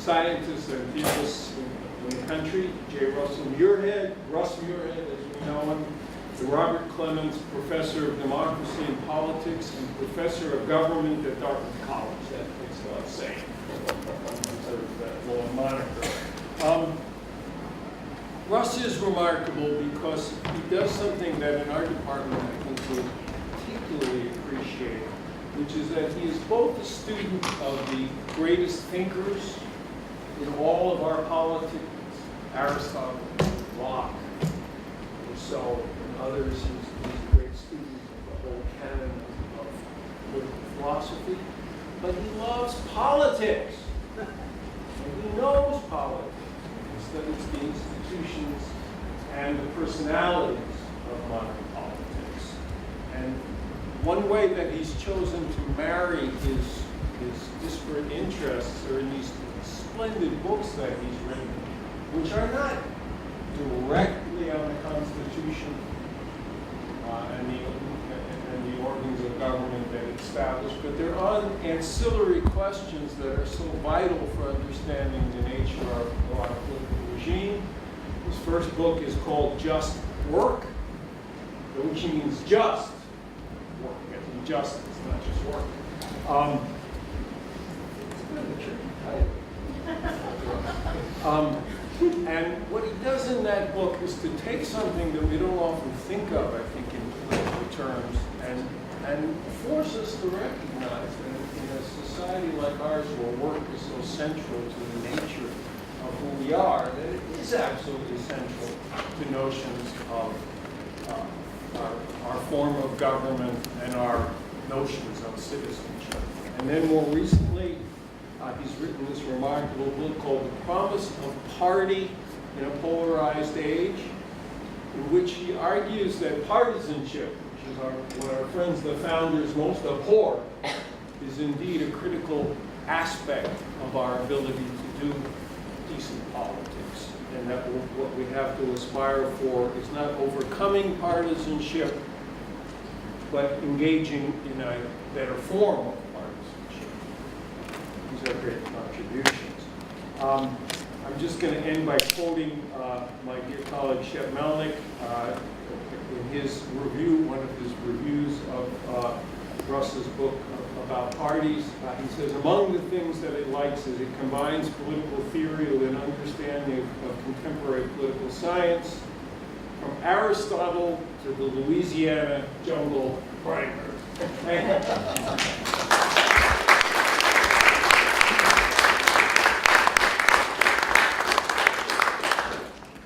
scientists and theorists in the country. J. Russell Muirhead, Russ Muirhead as we know him, and Robert Clements, Professor of Democracy and Politics and Professor of Government at Dartmouth College. That makes a lot of sense. Sort of that little moniker. Russ is remarkable because he does something that in our department I think we particularly appreciate, which is that he is both a student of the greatest thinkers in all of our politics, Aristotle, Locke, Rousseau, and others. He's a great student of the whole canon of political philosophy, but he loves politics, and he knows politics. He studies the institutions and the personalities of modern politics. And one way that he's chosen to marry his disparate interests are in these splendid books that he's written, which are not directly on the Constitution and the organs of government that it established, but they're on ancillary questions that are so vital for understanding the nature of our political regime. His first book is called Just Work, which means just work, and justice, not just work. It's kind of a tricky title. And what he does in that book is to take something that we don't often think of, I think, in political terms, and force us to recognize that in a society like ours where work is so central to the nature of who we are, that it is absolutely central to notions of our form of government and our notions of citizenship. And then more recently, he's written this remarkable book called The Promise of Party in a Polarized Age, in which he argues that partisanship, which is what our friends, the founders, most abhor, is indeed a critical aspect of our ability to do decent politics. And that what we have to aspire for is not overcoming partisanship, but engaging in a better form of partisanship. These are great contributions. I'm just going to end by quoting my dear colleague Shep Melnick in his review, one of his reviews of Russ's book about parties. He says, among the things that it likes is it combines political theory with an understanding of contemporary political science, from Aristotle to the Louisiana jungle primer.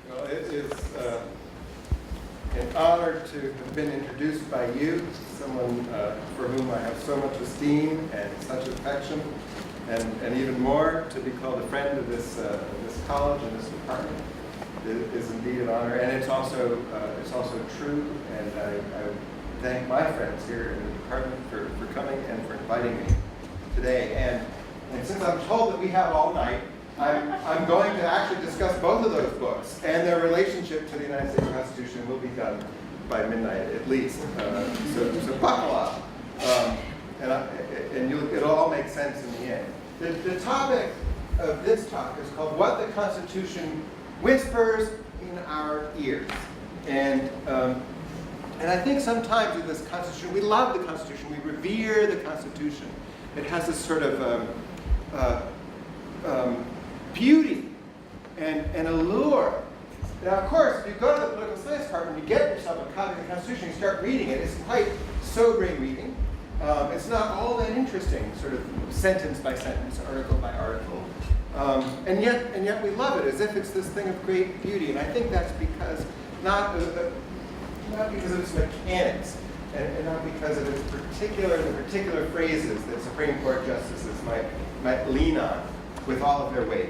Well, it is an honor to have been introduced by you, someone for whom I have so much esteem and such affection, and even more to be called a friend of this college and this department. It is indeed an honor, and it's also true. And I thank my friends here in the department for coming and for inviting me today. And since I'm told that we have all night, I'm going to actually discuss both of those books and their relationship to the United States Constitution. Will be done by midnight at least. So buckle up, and it'll all make sense in the end. The topic of this talk is called "What the Constitution Whispers in Our Ears," and I think sometimes in this Constitution, we love the Constitution, we revere the Constitution. It has this sort of beauty and allure. Now, of course, if you go to the political science department, you get yourself a copy of the Constitution, you start reading it. It's quite sobering reading. It's not all that interesting, sort of sentence by sentence, article by article. And yet we love it as if it's this thing of great beauty. And I think that's because not because of its mechanics, and not because of its particular phrases that Supreme Court justices might lean on with all of their weight,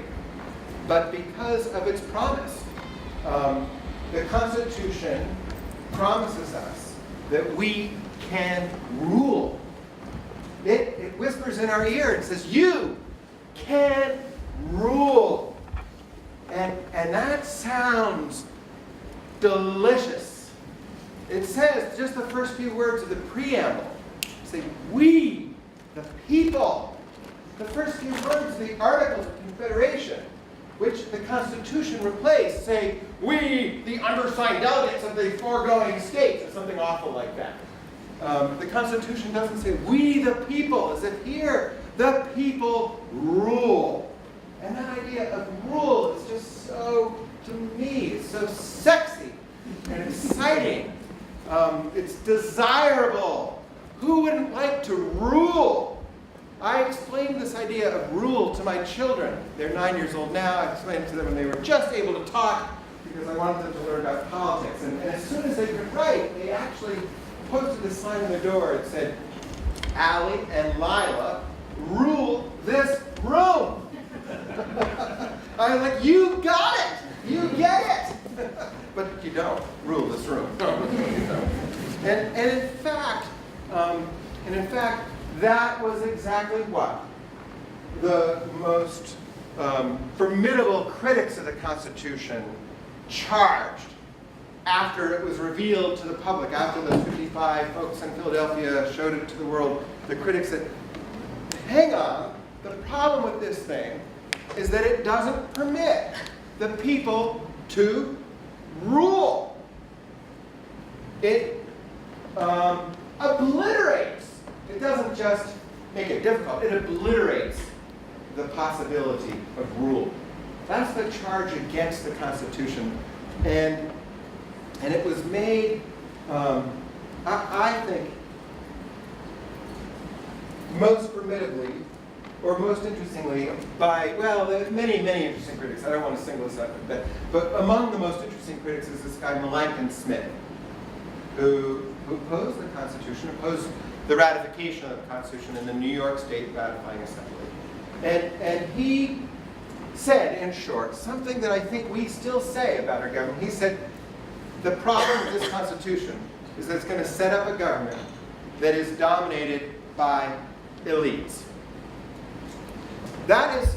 but because of its promise. The Constitution promises us that we can rule. It whispers in our ear and says, "You can rule," and that sounds delicious. It says, just the first few words of the preamble say, "We, the people, the first few words of the Articles of Confederation, which the Constitution replaced, say, "We, the undersigned delegates of the foregoing states," or something awful like that. The Constitution doesn't say, "We, the people," as if here, the people rule. And that idea of rule is just so, to me, it's so sexy and exciting. It's desirable. Who wouldn't like to rule? I explained this idea of rule to my children. They're 9 years old now. I explained it to them when they were just able to talk because I wanted them to learn about politics. And as soon as they could write, they actually posted a sign on the door that said, "Allie and Lila rule this room." I'm like, you got it! You get it! But you don't rule this room. And in fact, that was exactly what the most formidable critics of the Constitution charged after it was revealed to the public, after those 55 folks in Philadelphia showed it to the world. The critics said, hang on, the problem with this thing is that it doesn't permit the people to rule. It obliterates. It doesn't just make it difficult, it obliterates the possibility of rule. That's the charge against the Constitution. And it was made, I think, most formidably, or most interestingly, by, well, there's many, many interesting critics. I don't want to single this out, but among the most interesting critics is this guy, Melanchthon Smith, who opposed the Constitution, opposed the ratification of the Constitution in the New York State Ratifying Assembly. And he said, in short, something that I think we still say about our government. He said, the problem with this Constitution is that it's going to set up a government that is dominated by elites. That is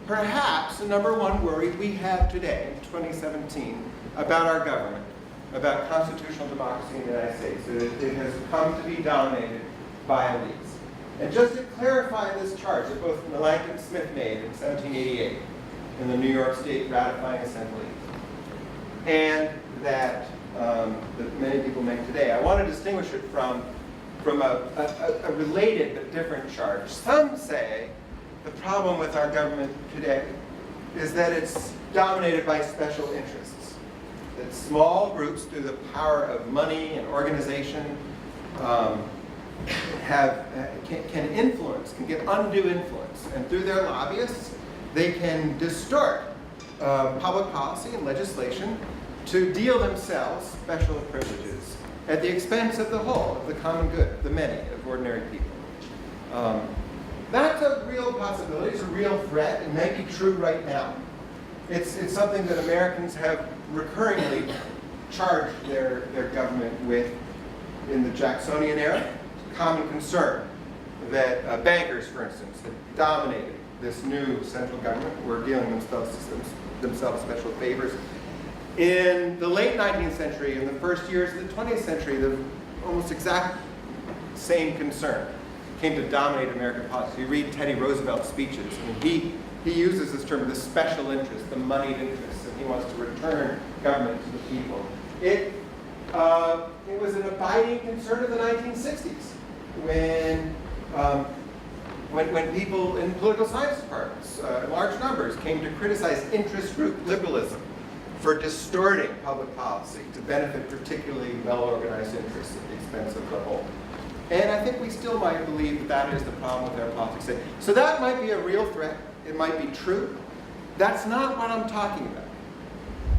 perhaps the number one worry we have today in 2017 about our government, about constitutional democracy in the United States. That it has come to be dominated by elites. And just to clarify this charge that both Melanchthon Smith made in 1788 in the New York State Ratifying Assembly, and that many people make today, I want to distinguish it from a related but different charge. Some say the problem with our government today is that it's dominated by special interests. That small groups, through the power of money and organization, can influence, can get undue influence. And through their lobbyists, they can distort public policy and legislation to deal themselves special privileges at the expense of the whole, of the common good, of the many, of ordinary people. That's a real possibility. It's a real threat. It may be true right now. It's something that Americans have recurringly charged their government with in the Jacksonian era. Common concern that bankers, for instance, have dominated this new central government, were dealing themselves special favors. In the late 19th century, in the first years of the 20th century, the almost exact same concern came to dominate American politics. You read Teddy Roosevelt's speeches, and he uses this term, the special interest, the moneyed interest, and he wants to return government to the people. It was an abiding concern of the 1960s when people in political science departments, in large numbers, came to criticize interest group liberalism for distorting public policy to benefit particularly well-organized interests at the expense of the whole. And I think we still might believe that that is the problem with our politics today. So that might be a real threat. It might be true. That's not what I'm talking about.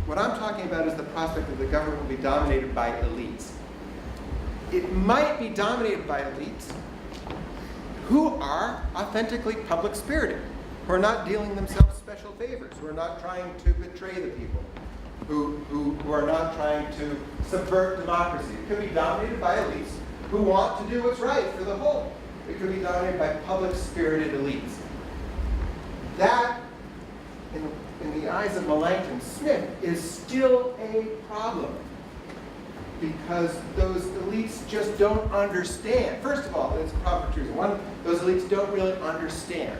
What I'm talking about is the prospect that the government will be dominated by elites. It might be dominated by elites who are authentically public-spirited, who are not dealing themselves special favors, who are not trying to betray the people, who are not trying to subvert democracy. It could be dominated by elites who want to do what's right for the whole. It could be dominated by public-spirited elites. That, in the eyes of Melanchthon Smith, is still a problem. because those elites just don't understand. First of all, it's a problem for two reasons. One, those elites don't really understand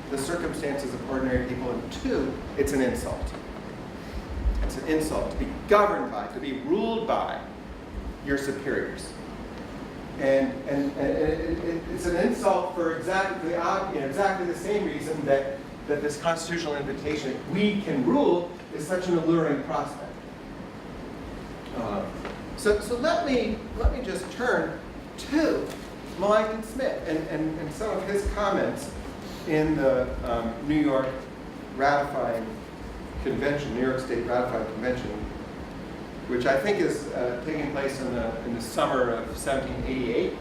the circumstances of ordinary people, and two, it's an insult. It's an insult to be governed by, to be ruled by your superiors. And it's an insult for exactly the same reason that this constitutional invitation, we can rule, is such an alluring prospect. So let me just turn to Melanchthon Smith and some of his comments in the New York ratifying convention, New York State ratifying convention, which I think is taking place in the summer of 1788.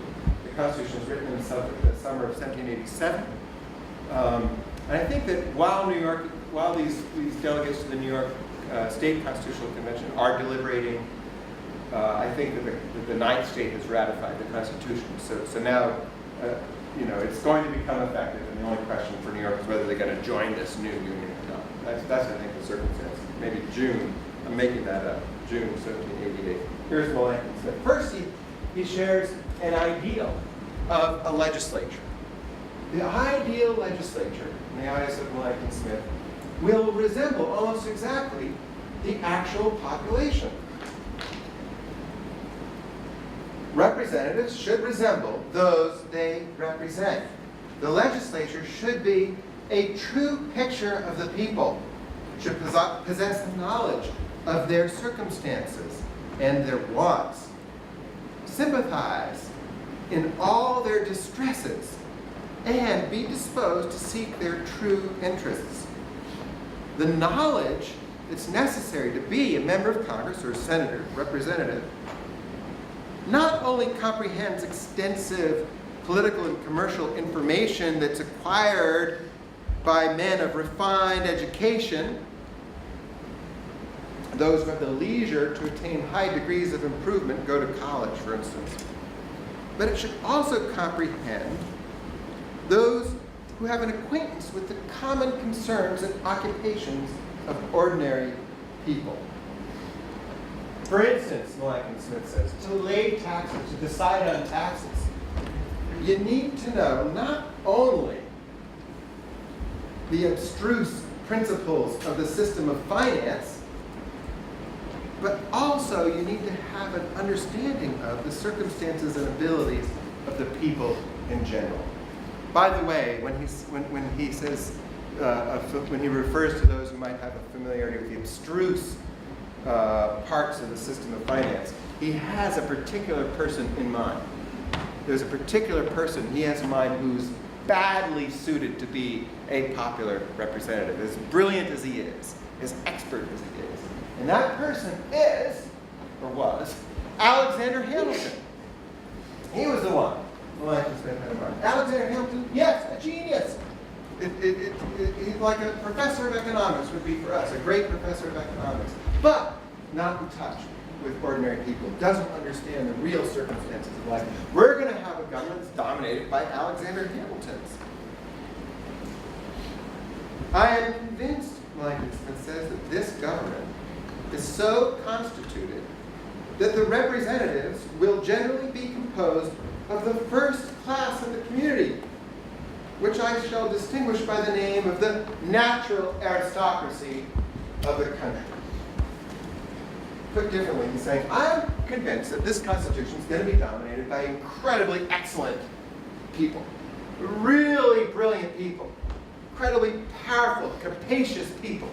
The Constitution was written in the summer of 1787. And I think that while these delegates to the New York State Constitutional Convention are deliberating, I think that the ninth state has ratified the Constitution. So now, it's going to become effective, and the only question for New York is whether they're going to join this new union or not. That's I think, the circumstance. Maybe June. I'm making that up. June 1788. Here's Melanchthon Smith. First, he shares an ideal of a legislature. The ideal legislature, in the eyes of Melanchthon Smith, will resemble almost exactly the actual population. Representatives should resemble those they represent. The legislature should be a true picture of the people, should possess knowledge of their circumstances and their wants, sympathize in all their distresses, and be disposed to seek their true interests. The knowledge that's necessary to be a member of Congress or a senator, representative, not only comprehends extensive political and commercial information that's acquired by men of refined education, those who have the leisure to attain high degrees of improvement, go to college, for instance, but it should also comprehend those who have an acquaintance with the common concerns and occupations of ordinary people. For instance, Melanchthon Smith says, to lay taxes, to decide on taxes, you need to know not only the abstruse principles of the system of finance, but also you need to have an understanding of the circumstances and abilities of the people in general. By the way, when he says, when he refers to those who might have a familiarity with the abstruse parts of the system of finance, he has a particular person in mind. There's a particular person he has in mind who's badly suited to be a popular representative, as brilliant as he is, as expert as he is. And that person is, or was, Alexander Hamilton. He was the one Melanchthon Smith had in mind. Alexander Hamilton, yes, a genius. He's like a professor of economics would be for us, a great professor of economics, but not in touch with ordinary people, doesn't understand the real circumstances of life. We're going to have a government that's dominated by Alexander Hamiltons. I am convinced, Melanchthon Smith says, that this government is so constituted that the representatives will generally be composed of the first class of the community, which I shall distinguish by the name of the natural aristocracy of the country. Put differently, he's saying, I'm convinced that this Constitution is going to be dominated by incredibly excellent people, really brilliant people, incredibly powerful, capacious people.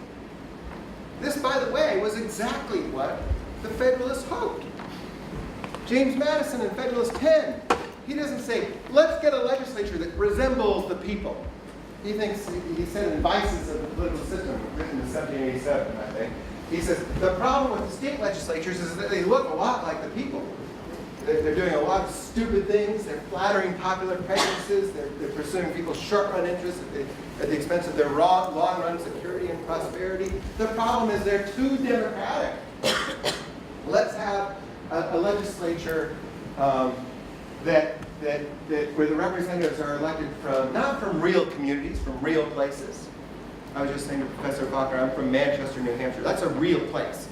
This, by the way, was exactly what the Federalists hoped. James Madison in Federalist 10, he doesn't say, let's get a legislature that resembles the people. He thinks, he said in Vices of the Political System, written in 1787, I think, he says, the problem with the state legislatures is that they look a lot like the people. They're doing a lot of stupid things. They're flattering popular prejudices. They're pursuing people's short-run interests at the expense of their long-run security and prosperity. The problem is they're too democratic. Let's have a legislature that where the representatives are elected from, not from real communities, from real places. I was just saying to Professor Faulkner, I'm from Manchester, New Hampshire. That's a real place.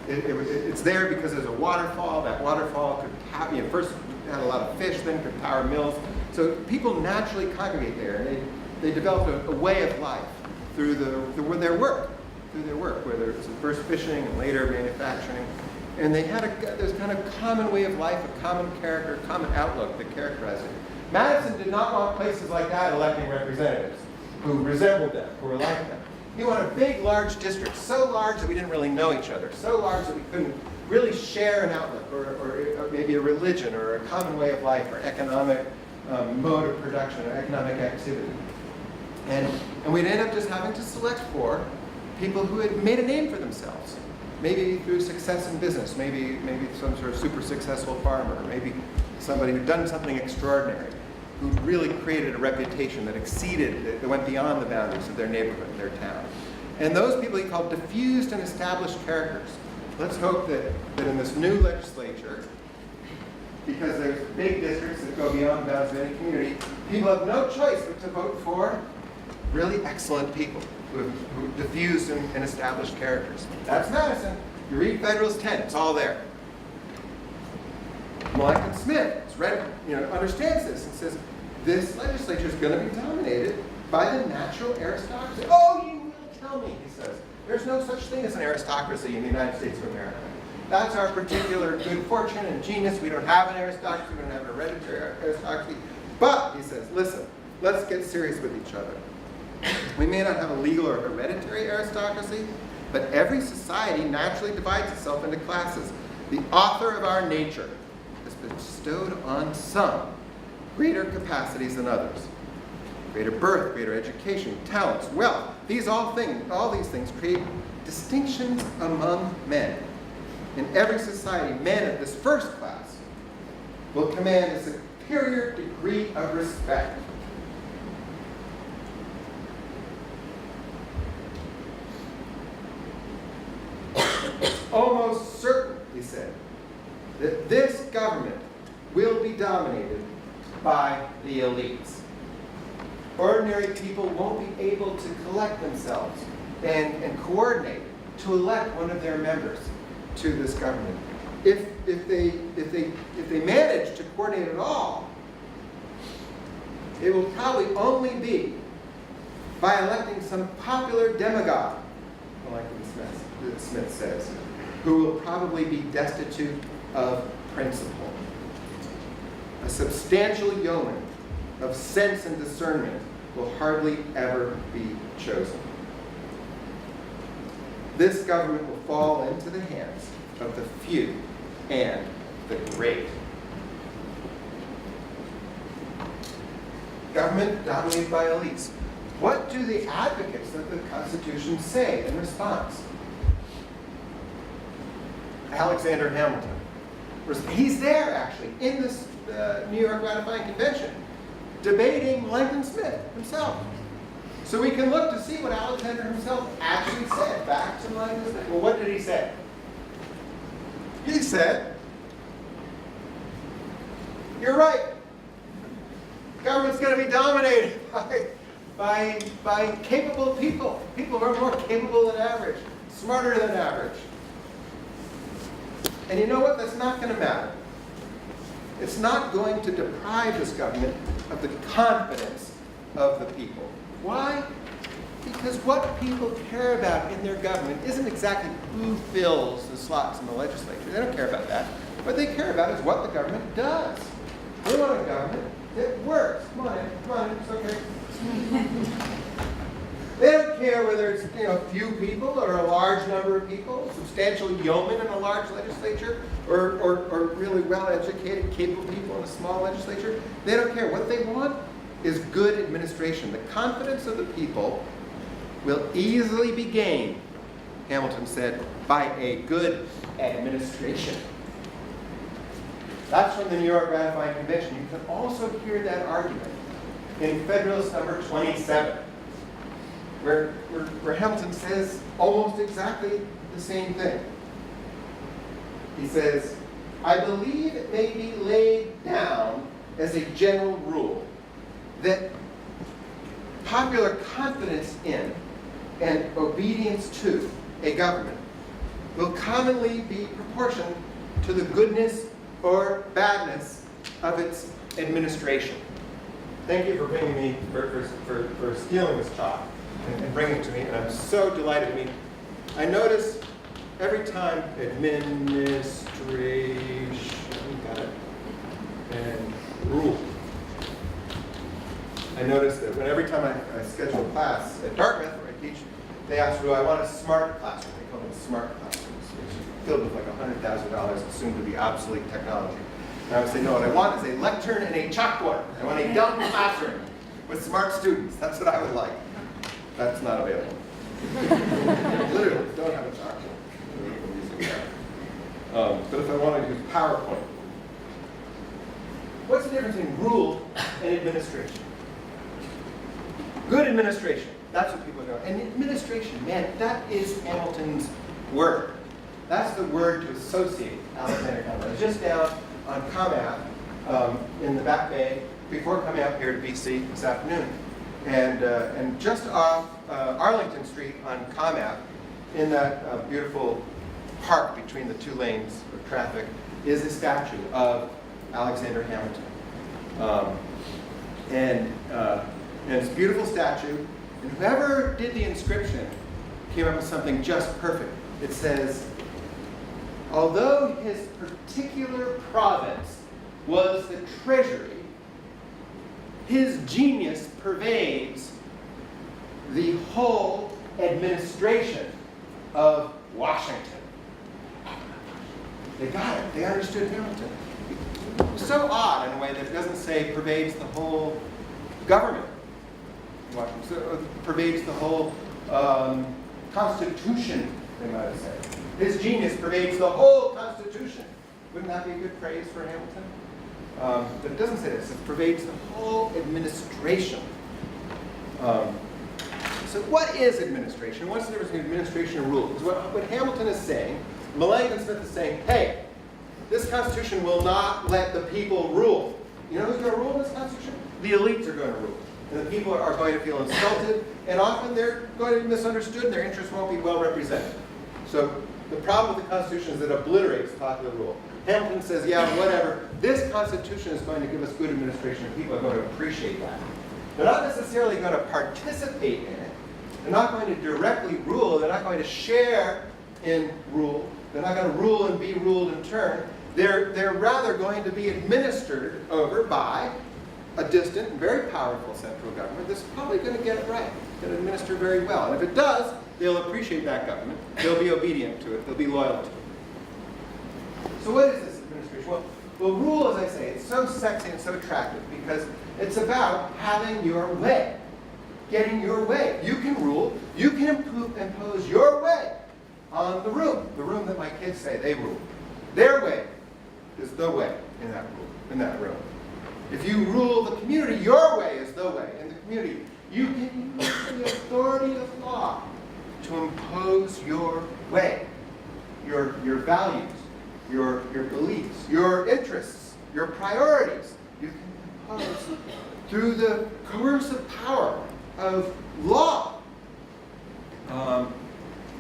It's there because there's a waterfall. That waterfall could first had a lot of fish, then could power mills. So people naturally congregate there, and they developed a way of life through their work, whether it was first fishing and later manufacturing. And they had this kind of common way of life, a common character, a common outlook that characterized it. Madison did not want places like that electing representatives who resembled them, who were like them. He wanted big, large districts, so large that we didn't really know each other, so large that we couldn't really share an outlook, or maybe a religion, or a common way of life, or economic mode of production, or economic activity. And we'd end up just having to select for people who had made a name for themselves, maybe through success in business, maybe some sort of super successful farmer, maybe somebody who'd done something extraordinary, who really created a reputation that went beyond the boundaries of their neighborhood, their town. And those people he called diffused and established characters. Let's hope that in this new legislature, because there's big districts that go beyond the bounds of any community, people have no choice but to vote for really excellent people who diffused and established characters. That's Madison. You read Federalist 10, it's all there. Melanchthon Smith understands this and says, this legislature is going to be dominated by the natural aristocracy. Oh, you will tell me, he says. There's no such thing as an aristocracy in the United States of America. That's our particular good fortune and genius. We don't have an aristocracy. We don't have an hereditary aristocracy. But, he says, listen, let's get serious with each other. We may not have a legal or hereditary aristocracy, but every society naturally divides itself into classes. The author of our nature has bestowed on some greater capacities than others. Greater birth, greater education, talents, wealth. All these things create distinctions among men. In every society, men of this first class will command a superior degree of respect. It's almost certain, he said, that this government will be dominated by the elites. Ordinary people won't be able to collect themselves and coordinate to elect one of their members to this government. If they manage to coordinate at all, it will probably only be by electing some popular demagogue, like Smith says, who will probably be destitute of principle. A substantial yeoman of sense and discernment will hardly ever be chosen. This government will fall into the hands of the few and the great. Government dominated by elites. What do the advocates of the Constitution say in response? Alexander Hamilton. He's there, actually, in this New York Ratifying Convention, debating Melanchthon Smith himself. So we can look to see what Alexander himself actually said back to Melanchthon Smith. Well, what did he say? He said, you're right. Government's going to be dominated by capable people. People who are more capable than average, smarter than average. And you know what? That's not going to matter. It's not going to deprive this government of the confidence of the people. Why? Because what people care about in their government isn't exactly who fills the slots in the legislature. They don't care about that. What they care about is what the government does. They want a government that works. Come on in, it's okay. They don't care whether it's few people or a large number of people, substantial yeomen in a large legislature, or really well-educated, capable people in a small legislature. They don't care. What they want is good administration. The confidence of the people will easily be gained, Hamilton said, by a good administration. That's from the New York Ratifying Convention. You can also hear that argument in Federalist number 27. Where Hamilton says almost exactly the same thing. He says, I believe it may be laid down as a general rule that popular confidence in and obedience to a government will commonly be proportioned to the goodness or badness of its administration. Thank you for bringing me, for stealing this chalk and bringing it to me, and I'm so delighted. I mean, I notice every time administration, got it, and rule. I notice that every time I schedule a class at Dartmouth, where I teach, they ask, do I want a smart classroom? They call them smart classrooms, which is filled with like $100,000 of soon-to-be obsolete technology. And I would say, no, what I want is a lectern and a chalkboard. I want a dumb classroom with smart students. That's what I would like. That's not available. Literally, don't have a chalkboard. But if I want to use PowerPoint, what's the difference between rule and administration? Good administration. That's what people are doing. And administration, man, that is Hamilton's word. That's the word to associate Alexander Hamilton. I was just down on ComApp in the Back Bay before coming up here to BC this afternoon. And just off Arlington Street on ComApp, in that beautiful park between the two lanes of traffic, is a statue of Alexander Hamilton. And it's a beautiful statue. And whoever did the inscription came up with something just perfect. It says, although his particular province was the treasury, his genius pervades the whole administration of Washington. They got it. They understood Hamilton. It's so odd in a way that it doesn't say pervades the whole government. Washington. So it pervades the whole Constitution, they might have said. His genius pervades the whole Constitution. Wouldn't that be a good praise for Hamilton? But it doesn't say this. It pervades the whole administration. So what is administration? What's the difference between administration and rule? Because what Hamilton is saying, Melanchthon Smith is saying, hey, this Constitution will not let the people rule. You know who's going to rule in this Constitution? The elites are going to rule. And the people are going to feel insulted, and often they're going to be misunderstood, and their interests won't be well represented. So the problem with the Constitution is that it obliterates popular rule. Hamilton says, yeah, whatever. This Constitution is going to give us good administration, and people are going to appreciate that. They're not necessarily going to participate in it. They're not going to directly rule. They're not going to share in rule. They're not going to rule and be ruled in turn. They're rather going to be administered over by a distant and very powerful central government that's probably going to get it right, going to administer very well. And if it does, they'll appreciate that government. They'll be obedient to it. They'll be loyal to it. So what is this administration? Well, rule, as I say, it's so sexy and so attractive because it's about having your way, getting your way. You can rule. You can impose your way on the room that my kids say they rule. Their way is the way in that room. If you rule the community, your way is the way in the community. You can use the authority of law to impose your way, your values, your beliefs, your interests, your priorities. You can impose through the coercive power of law.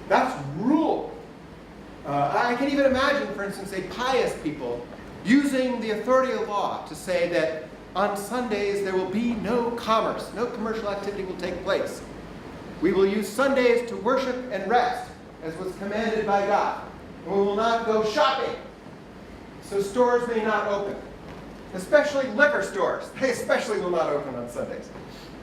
That's rule. I can even imagine, for instance, a pious people using the authority of law to say that on Sundays there will be no commerce, no commercial activity will take place. We will use Sundays to worship and rest, as was commanded by God. And we will not go shopping, so stores may not open. Especially liquor stores. They especially will not open on Sundays.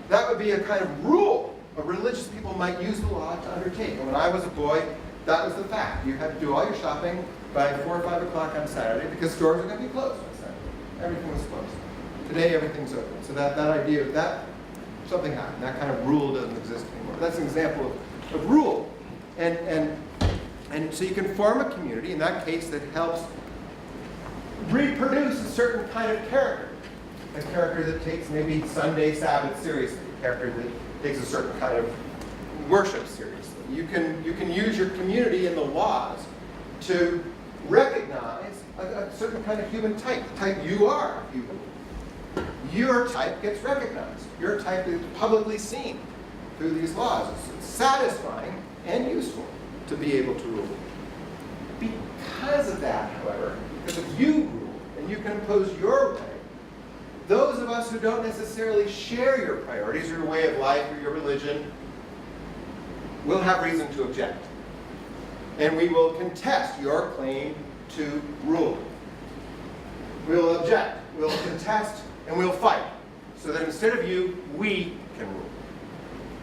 That would be a kind of rule a religious people might use the law to undertake. And when I was a boy, that was the fact. You had to do all your shopping by 4 or 5 o'clock on Saturday because stores are going to be closed on Saturday. Everything was closed. Today, everything's open. So that idea of that, something happened. That kind of rule doesn't exist anymore. That's an example of rule. And so you can form a community, in that case, that helps reproduce a certain kind of character. A character that takes maybe Sunday Sabbath seriously. A character that takes a certain kind of worship seriously. You can use your community and the laws to recognize a certain kind of human type, the type you are, if you will. Your type gets recognized. Your type is publicly seen through these laws. It's satisfying and useful to be able to rule. Because of that, however, because if you rule and you can impose your way, those of us who don't necessarily share your priorities, your way of life, or your religion, will have reason to object. And we will contest your claim to rule. We will object, we'll contest, and we'll fight, so that instead of you, we can rule.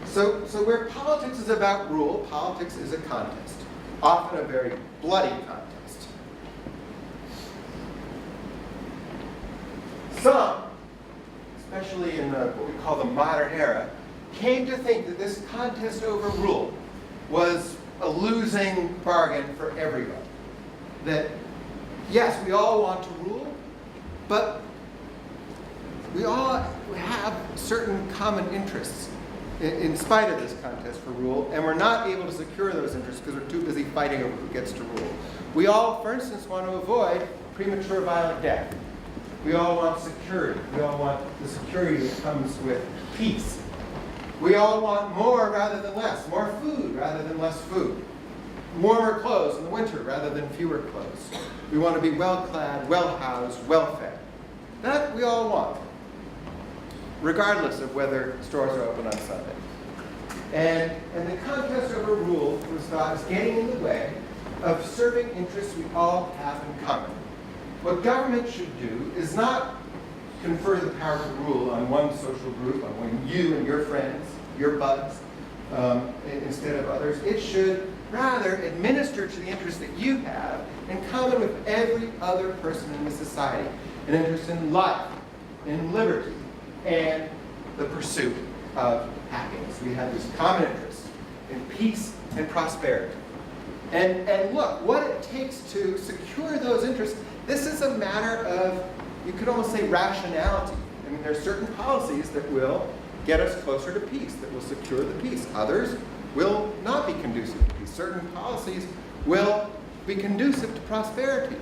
So where politics is about rule, politics is a contest, often a very bloody contest. Some, especially in what we call the modern era, came to think that this contest over rule was a losing bargain for everybody. That, yes, we all want to rule, but we all have certain common interests in spite of this contest for rule, and we're not able to secure those interests because we're too busy fighting over who gets to rule. We all, for instance, want to avoid premature violent death. We all want security. We all want the security that comes with peace. We all want more rather than less, more food rather than less food, warmer clothes in the winter rather than fewer clothes. We want to be well-clad, well-housed, well-fed. That we all want, regardless of whether stores are open on Sunday. And the contest over rule was thought as getting in the way of serving interests we all have in common. What government should do is not confer the power to rule on one social group, on you and your friends, your buds, instead of others. It should rather administer to the interests that you have in common with every other person in the society. An interest in life, in liberty, and the pursuit of happiness. We have these common interests in peace and prosperity. And look, what it takes to secure those interests, this is a matter of, you could almost say, rationality. I mean, there are certain policies that will get us closer to peace, that will secure the peace. Others will not be conducive to peace. Certain policies will be conducive to prosperity.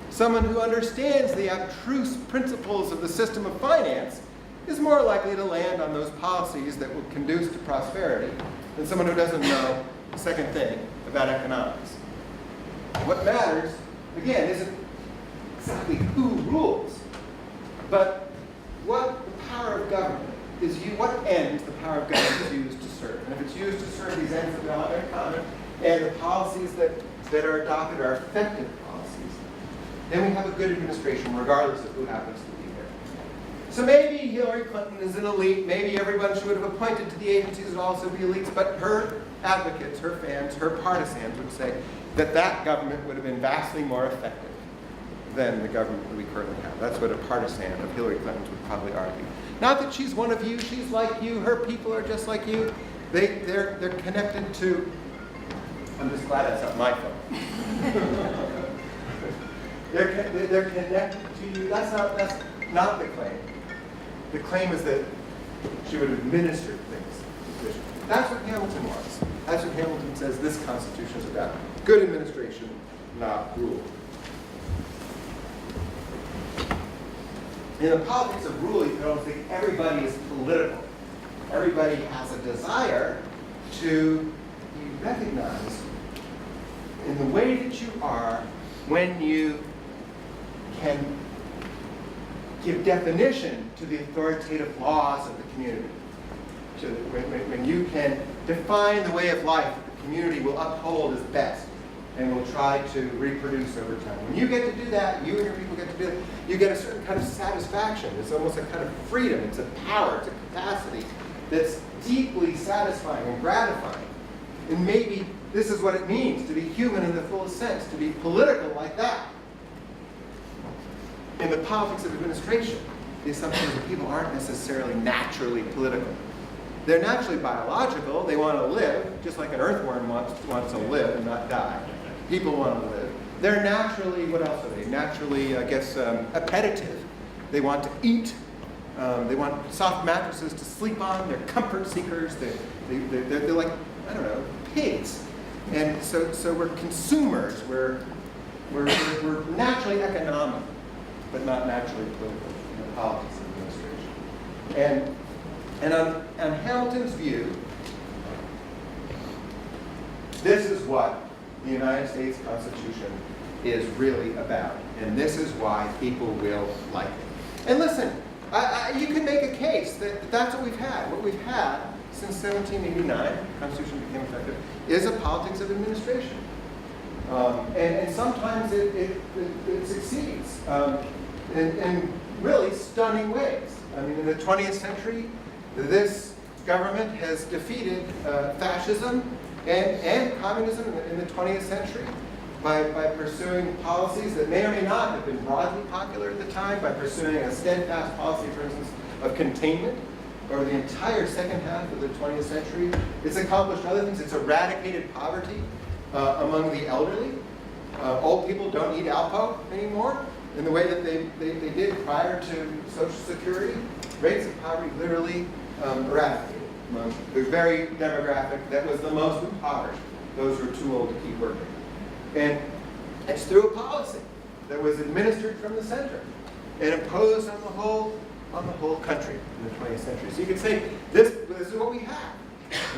Someone who understands the abstruse principles of the system of finance is more likely to land on those policies that will conduce to prosperity than someone who doesn't know the second thing about economics. What matters, again, isn't exactly who rules, but what the power of government is used, what ends the power of government is used to serve. And if it's used to serve these ends that we all have in common, and the policies that are adopted are effective policies, then we have a good administration regardless of who happens to be there. So maybe Hillary Clinton is an elite, maybe everyone she would have appointed to the agencies would also be elites, but her advocates, her fans, her partisans would say that that government would have been vastly more effective than the government that we currently have. That's what a partisan of Hillary Clinton's would probably argue. Not that she's one of you, she's like you, her people are just like you. They're connected to, I'm just glad that's not my phone. They're connected to you. That's not the claim. The claim is that she would administer things. That's what Hamilton wants. That's what Hamilton says this Constitution is about. Good administration, not rule. In the politics of rule, you can almost think everybody is political. Everybody has a desire to be recognized in the way that you are when you can give definition to the authoritative laws of the community. So when you can define the way of life that the community will uphold as best and will try to reproduce over time. When you get to do that, you and your people get to do it, you get a certain kind of satisfaction. It's almost a kind of freedom. It's a power. It's a capacity that's deeply satisfying and gratifying. And maybe this is what it means to be human in the fullest sense, to be political like that. In the politics of administration, the assumption is that people aren't necessarily naturally political. They're naturally biological. They want to live, just like an earthworm wants to live and not die. People want to live. They're naturally, what else are they? Naturally, I guess, appetitive. They want to eat. They want soft mattresses to sleep on. They're comfort seekers. They're like, I don't know, pigs. And so we're consumers. We're naturally economic, but not naturally political in the politics of administration. And on Hamilton's view, this is what the United States Constitution is really about. And this is why people will like it. And listen, you can make a case that that's what we've had. What we've had since 1789, the Constitution became effective, is a politics of administration. And sometimes it succeeds in really stunning ways. I mean, in the 20th century, this government has defeated fascism and communism in the 20th century by pursuing policies that may or may not have been broadly popular at the time, by pursuing a steadfast policy, for instance, of containment over the entire second half of the 20th century. It's accomplished other things. It's eradicated poverty among the elderly. Old people don't need Alpo anymore in the way that they did prior to Social Security. Rates of poverty literally eradicated among the very demographic that was the most impoverished, those who are too old to keep working. And it's through a policy that was administered from the center and imposed on the whole country in the 20th century. So you could say this is what we have.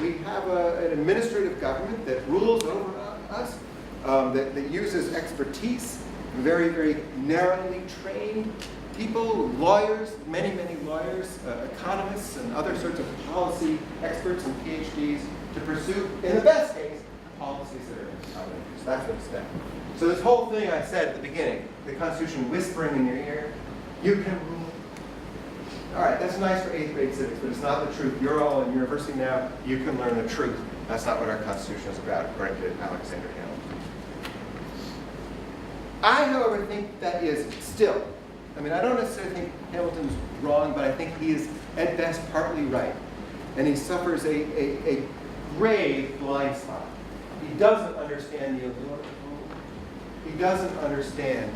We have an administrative government that rules over us, that uses expertise, very, very narrowly trained people, lawyers, many, many lawyers, economists, and other sorts of policy experts and PhDs to pursue, in the best case, policies that are in common interest. That's what it's done. So this whole thing I said at the beginning, the Constitution whispering in your ear, you can rule. All right, that's nice for 8th grade civics, but it's not the truth. You're all in university now. You can learn the truth. That's not what our Constitution is about, according to Alexander Hamilton. I, however, think that is still, I mean, I don't necessarily think Hamilton's wrong, but I think he is, at best, partly right. And he suffers a grave blind spot. He doesn't understand the allure of rule. He doesn't understand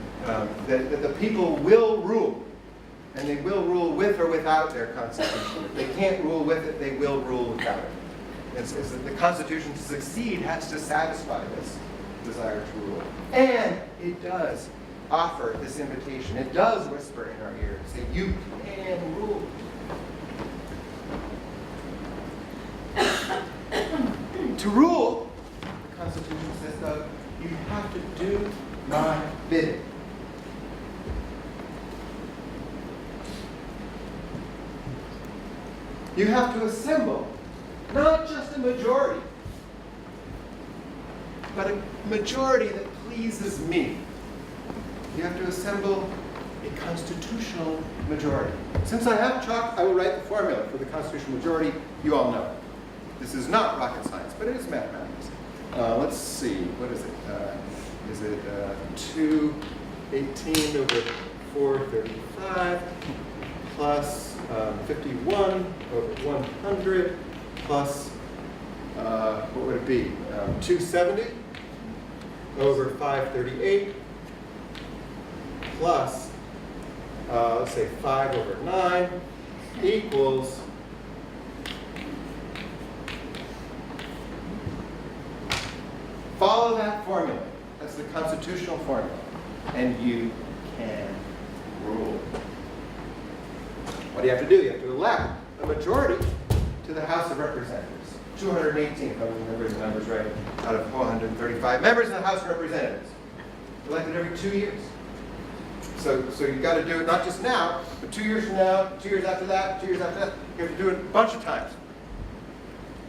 that the people will rule. And they will rule with or without their Constitution. If they can't rule with it, they will rule without it. It's that the Constitution to succeed has to satisfy this desire to rule. And it does offer this invitation. It does whisper in our ears, say, you can rule. To rule, the Constitution says, though, you have to do my bidding. You have to assemble not just a majority, but a majority that pleases me. You have to assemble a constitutional majority. Since I have chalk, I will write the formula for the constitutional majority. You all know it. This is not rocket science, but it is mathematics. Let's see, what is it? Is it 218 over 435 plus 51 over 100 plus, what would it be? 270 over 538 plus, let's say 5 over 9 equals follow that formula. That's the constitutional formula. And you can rule. What do you have to do? You have to elect a majority to the House of Representatives. 218, if I remember the numbers right, out of 435 members of the House of Representatives. Elected every 2 years. So you've got to do it not just now, but 2 years from now, 2 years after that, 2 years after that. You have to do it a bunch of times.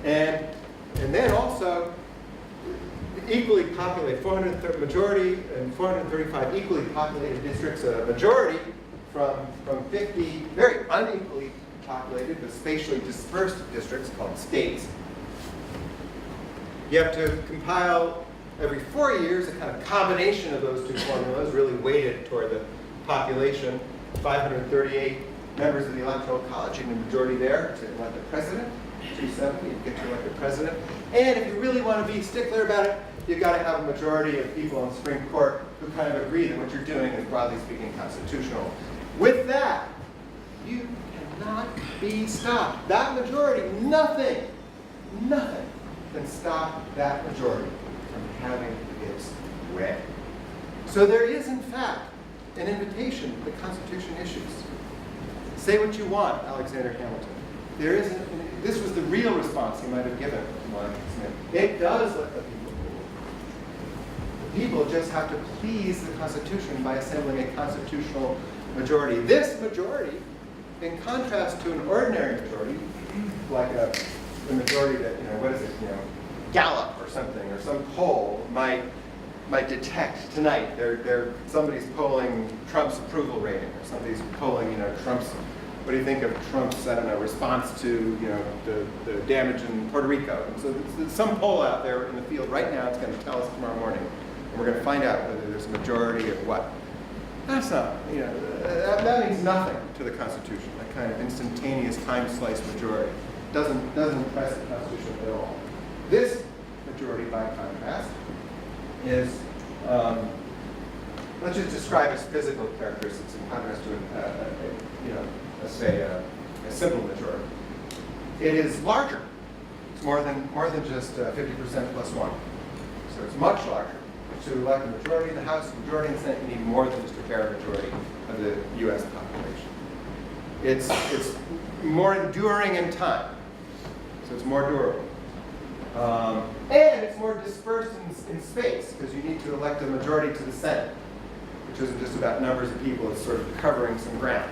And then also, equally populated, majority and 435 equally populated districts, a majority from 50 very unequally populated but spatially dispersed districts called states. You have to compile every 4 years a kind of combination of those two formulas, really weighted toward the population. 538 members of the Electoral College, and a majority there to elect the president. 270, you get to elect the president. And if you really want to be stickler about it, you've got to have a majority of people on the Supreme Court who kind of agree that what you're doing is, broadly speaking, constitutional. With that, you cannot be stopped. That majority, nothing can stop that majority from having its way. So there is, in fact, an invitation the Constitution issues. Say what you want, Alexander Hamilton. This was the real response he might have given to Smith. It does let the people rule. people just have to please the Constitution by assembling a constitutional majority. This majority, in contrast to an ordinary majority, like the majority that, what is it, Gallup or something, or some poll might detect tonight. Somebody's polling Trump's approval rating, or somebody's polling, Trump's, what do you think of Trump's, response to, the damage in Puerto Rico? And so there's some poll out there in the field right now. It's going to tell us tomorrow morning, and we're going to find out whether there's a majority of what. That's not, that means nothing to the Constitution. That kind of instantaneous time slice majority doesn't impress the Constitution at all. This majority, by contrast, is, let's just describe its physical characteristics in contrast to, let's say a simple majority. It is larger. It's more than just 50% plus one. So it's much larger. To elect a majority in the House, a majority in the Senate, you need more than just a bare majority of the U.S. population. It's more enduring in time, so it's more durable. And it's more dispersed in space, because you need to elect a majority to the Senate, which isn't just about numbers of people, it's sort of covering some ground.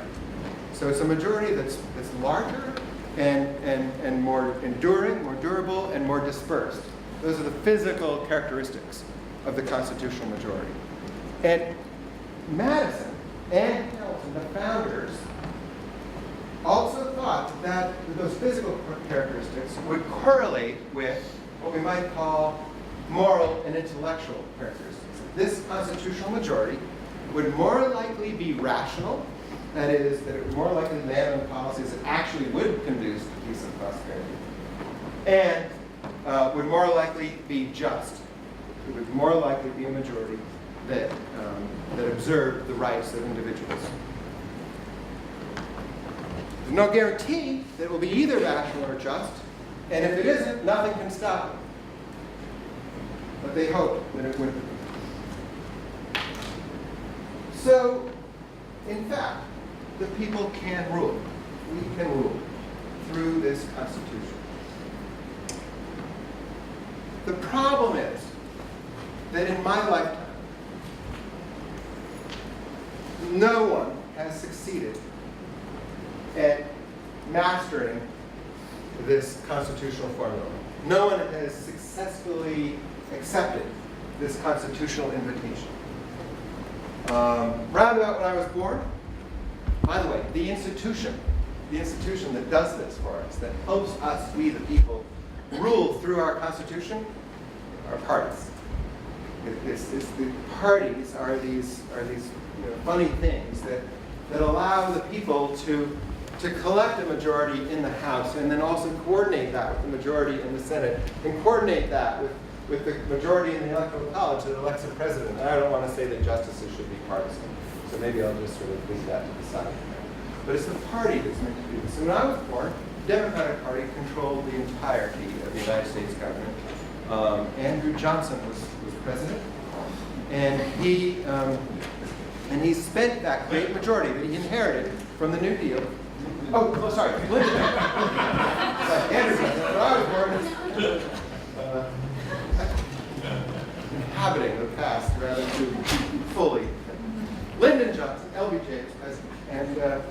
So it's a majority that's larger and more enduring, more durable, and more dispersed. Those are the physical characteristics of the constitutional majority. And Madison and Hamilton, the founders, also thought that those physical characteristics would correlate with what we might call moral and intellectual characteristics. This constitutional majority would more likely be rational, that is, that it would more likely land on policies that actually would conduce to peace and prosperity, and would more likely be just. It would more likely be a majority that observed the rights of individuals. There's no guarantee that it will be either rational or just, and if it isn't, nothing can stop it. But they hope that it would be. So, in fact, the people can rule. We can rule through this Constitution. The problem is that in my lifetime, no one has succeeded at mastering this constitutional formula. No one has successfully accepted this constitutional invitation. Round about when I was born, by the way, the institution that does this for us, that helps us, we the people, rule through our Constitution, are parties. The parties are these funny things that allow the people to collect a majority in the House, and then also coordinate that with the majority in the Senate, and coordinate that with the majority in the Electoral College that elects a president. And I don't want to say that justices should be partisan, so maybe I'll just sort of leave that to the side. But it's the party that's meant to do this. So when I was born, the Democratic Party controlled the entirety of the United States government. Andrew Johnson was president, and he spent that great majority that he inherited from the New Deal. Oh, sorry, Lyndon. Sorry, Andrew Johnson. When I was born, inhabiting the past rather than fully. Lyndon Johnson, LBJ, was president,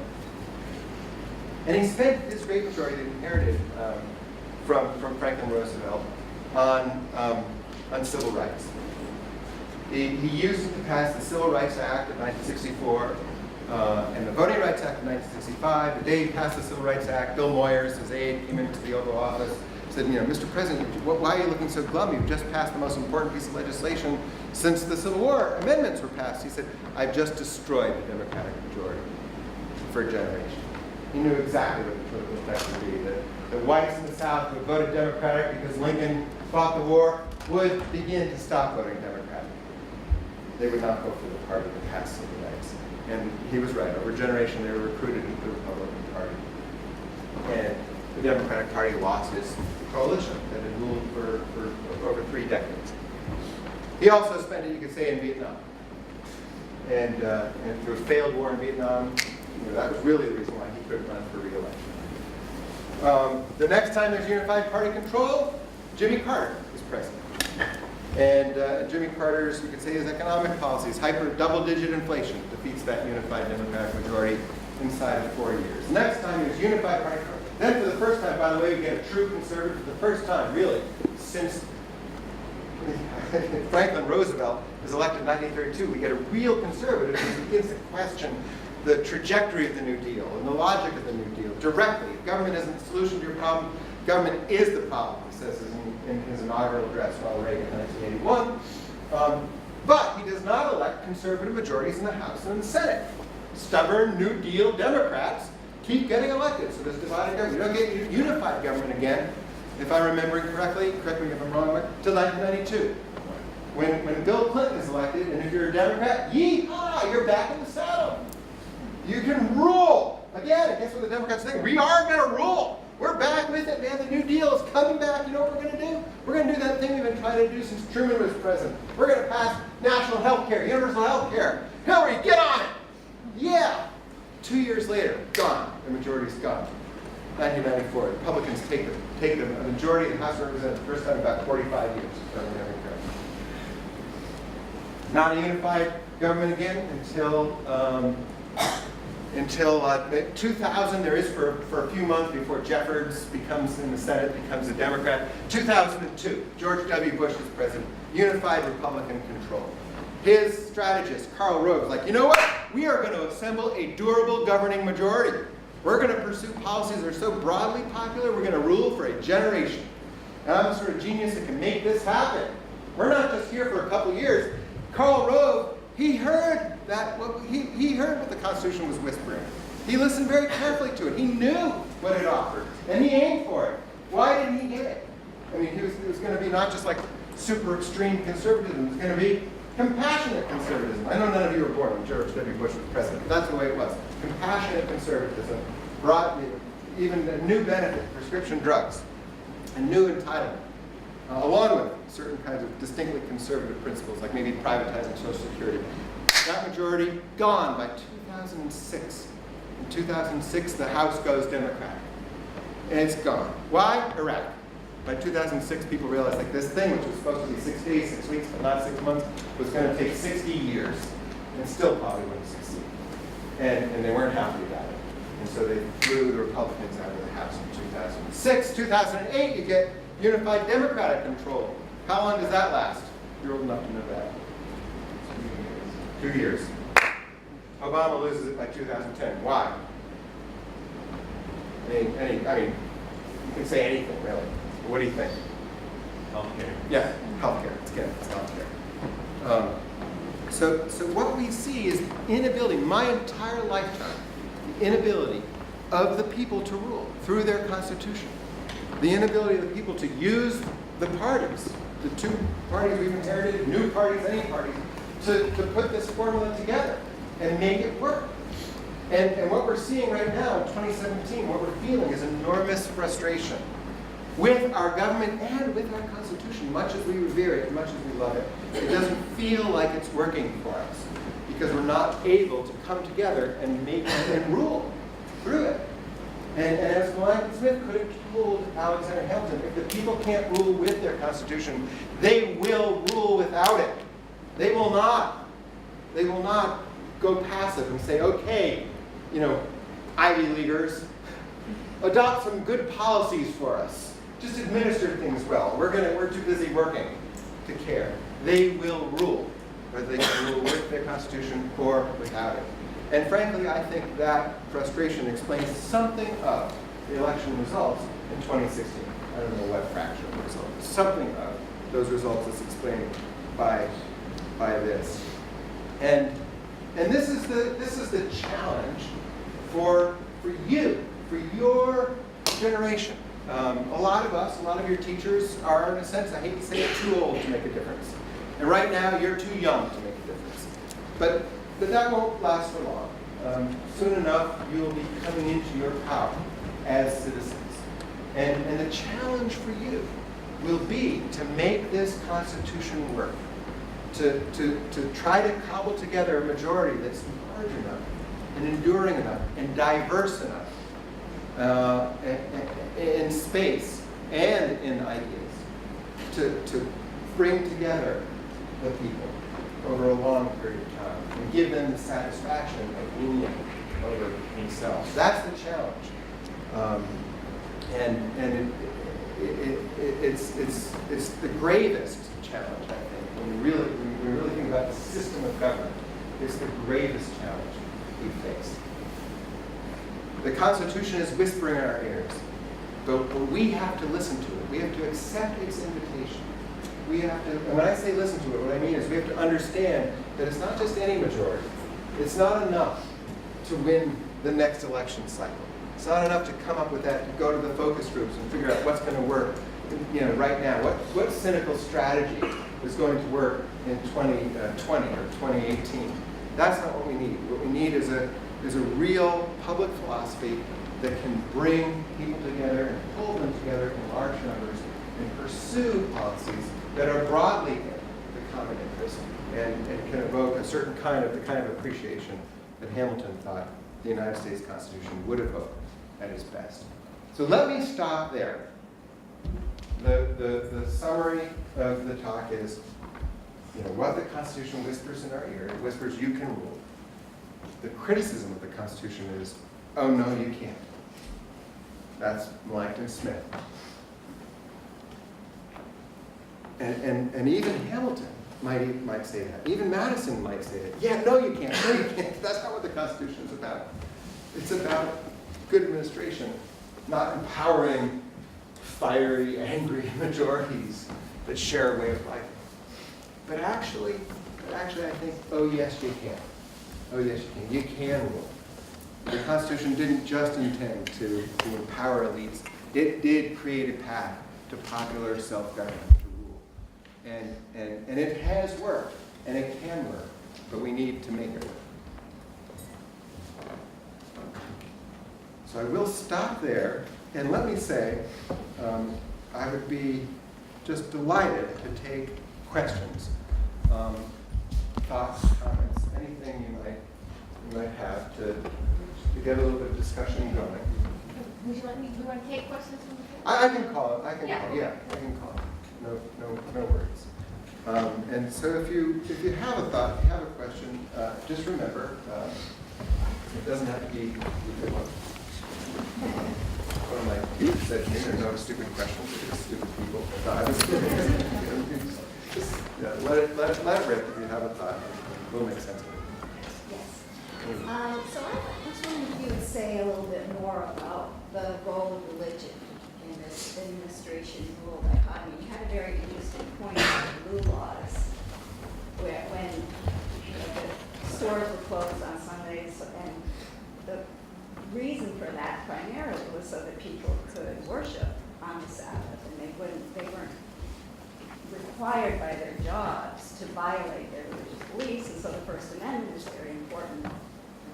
and he spent this great majority that he inherited from Franklin Roosevelt on civil rights. He used it to pass the Civil Rights Act of 1964 and the Voting Rights Act of 1965. The day he passed the Civil Rights Act, Bill Moyers, his aide, came into the Oval Office, said, Mr. President, why are you looking so glum? You've just passed the most important piece of legislation since the Civil War amendments were passed. He said, I've just destroyed the Democratic majority for a generation. He knew exactly what the political effect would be. The whites in the South who voted Democratic because Lincoln fought the war would begin to stop voting Democratic. They would not vote for the party that passed civil rights. And he was right. Over a generation, they were recruited into the Republican Party. And the Democratic Party lost its coalition that had ruled for over 3 decades. He also spent it, you could say, in Vietnam. And through a failed war in Vietnam, that was really the reason why he couldn't run for re-election. The next time there's unified party control, Jimmy Carter is president. And Jimmy Carter's, you could say, his economic policies, hyper double-digit inflation defeats that unified Democratic majority inside of 4 years. Next time is unified party. Then for the first time, by the way, we get a true conservative for the first time, really, since Franklin Roosevelt was elected in 1932. We get a real conservative who begins to question the trajectory of the New Deal and the logic of the New Deal directly. If government isn't the solution to your problem, government is the problem, he says in his inaugural address while Reagan in 1981. But he does not elect conservative majorities in the House and in the Senate. Stubborn New Deal Democrats keep getting elected. So there's divided government. You don't get unified government again, if I'm remembering correctly, correct me if I'm wrong, till 1992. When Bill Clinton is elected, and if you're a Democrat, yee-haw, you're back in the saddle. You can rule. Again, guess what the Democrats think? We are going to rule. We're back with it, man. The New Deal is coming back. You know what we're going to do? We're going to do that thing we've been trying to do since Truman was president. We're going to pass national health care, universal health care. Hillary, get on it. Yeah. 2 years later, gone. The majority's gone. 1994, Republicans take them. A majority of the House of Representatives, the first time in about 45 years. Not a unified government again until 2000. There is for a few months before Jeffords becomes in the Senate, becomes a Democrat. 2002, George W. Bush is president. Unified Republican control. His strategist, Karl Rove, is like, you know what? We are going to assemble a durable governing majority. We're going to pursue policies that are so broadly popular, we're going to rule for a generation. And I'm the sort of genius that can make this happen. We're not just here for a couple years. Karl Rove, he heard he heard what the Constitution was whispering. He listened very carefully to it. He knew what it offered, and he aimed for it. Why didn't he get it? I mean, it was going to be not just like super extreme conservatism. It was going to be compassionate conservatism. I know none of you were born when George W. Bush was president, but that's the way it was. Compassionate conservatism brought even a new benefit, prescription drugs, a new entitlement, along with certain kinds of distinctly conservative principles, like maybe privatizing Social Security. That majority gone by 2006. In 2006, the House goes Democratic. And it's gone. Why? Iraq. By 2006, people realized like this thing, which was supposed to be 6 days, 6 weeks, but not 6 months, was going to take 60 years and still probably wouldn't succeed. And they weren't happy about it. And so they threw the Republicans out of the House in 2006. 2008, you get unified Democratic control. How long does that last? You're old enough to know that. 2 years. Obama loses it by 2010. Why? I mean, you can say anything, really. What do you think? Healthcare. Yeah, healthcare. It's healthcare. So what we see is the inability, my entire lifetime, the inability of the people to rule through their constitution. The inability of the people to use the parties, the two parties we've inherited, new parties, any parties, to put this formula together and make it work. And what we're seeing right now in 2017, what we're feeling is enormous frustration with our government and with our Constitution. Much as we revere it, much as we love it, it doesn't feel like it's working for us because we're not able to come together and make and rule through it. And as Malcolm Smith could have told Alexander Hamilton, if the people can't rule with their Constitution, they will rule without it. They will not. They will not go passive and say, okay, Ivy Leaguers, adopt some good policies for us. Just administer things well. We're too busy working to care. They will rule, whether they can rule with their Constitution or without it. And frankly, I think that frustration explains something of the election results in 2016. I don't know what fraction of the results. Something of those results is explained by this. And this is the challenge for you, for your generation. A lot of us, a lot of your teachers are, in a sense, I hate to say it, too old to make a difference. And right now, you're too young to make a difference. But that won't last for long. Soon enough, you'll be coming into your power as citizens. And the challenge for you will be to make this Constitution work, to try to cobble together a majority that's large enough and enduring enough and diverse enough in space and in ideas to bring together the people over a long period of time and give them the satisfaction of union over themselves. That's the challenge. It's the gravest challenge, I think, when we really think about the system of government. It's the gravest challenge we face. The Constitution is whispering in our ears, but we have to listen to it. We have to accept its invitation. We have to, and when I say listen to it, what I mean is we have to understand that it's not just any majority. It's not enough to win the next election cycle. It's not enough to come up with that, to go to the focus groups and figure out what's going to work, right now. What cynical strategy is going to work in 2020 or 2018? That's not what we need. What we need is a real public philosophy that can bring people together and pull them together in large numbers and pursue policies that are broadly in the common interest and can evoke a certain kind of appreciation that Hamilton thought the United States Constitution would evoke at its best. So let me stop there. The summary of the talk is, what the Constitution whispers in our ear. It whispers, you can rule. The criticism of the Constitution is, oh no, you can't. That's Langton Smith. And even Hamilton might say that. Even Madison might say that. Yeah, no, you can't. No, you can't. That's not what the Constitution is about. It's about good administration, not empowering fiery, angry majorities that share a way of life. But actually, I think, oh yes, you can. Oh yes, you can. You can rule. The Constitution didn't just intend to empower elites. It did create a path to popular self-government, to rule. And it has worked, and it can work, but we need to make it work. So I will stop there, and let me say, I would be just delighted to take questions, thoughts, comments, anything you might have to get a little bit of discussion going. Would you like me to take questions from the floor? I can call it. I can Yeah. call it. Yeah, I can call it. No worries. And so if you have a thought, if you have a question, just remember, it doesn't have to be a good one. One of my teachers said to me, there's no stupid questions, there's just stupid people. Just let it rip if you have a thought. We'll make sense of it. Yes. So I was wondering if you would say a little bit more about the role of religion in this administration rule dichotomy. You had a very interesting point on the blue laws, when the stores were closed on Sundays, and the reason for that primarily was so that people could worship on the Sabbath, and they weren't required by their jobs to violate their religious beliefs, and so the First Amendment is very important. I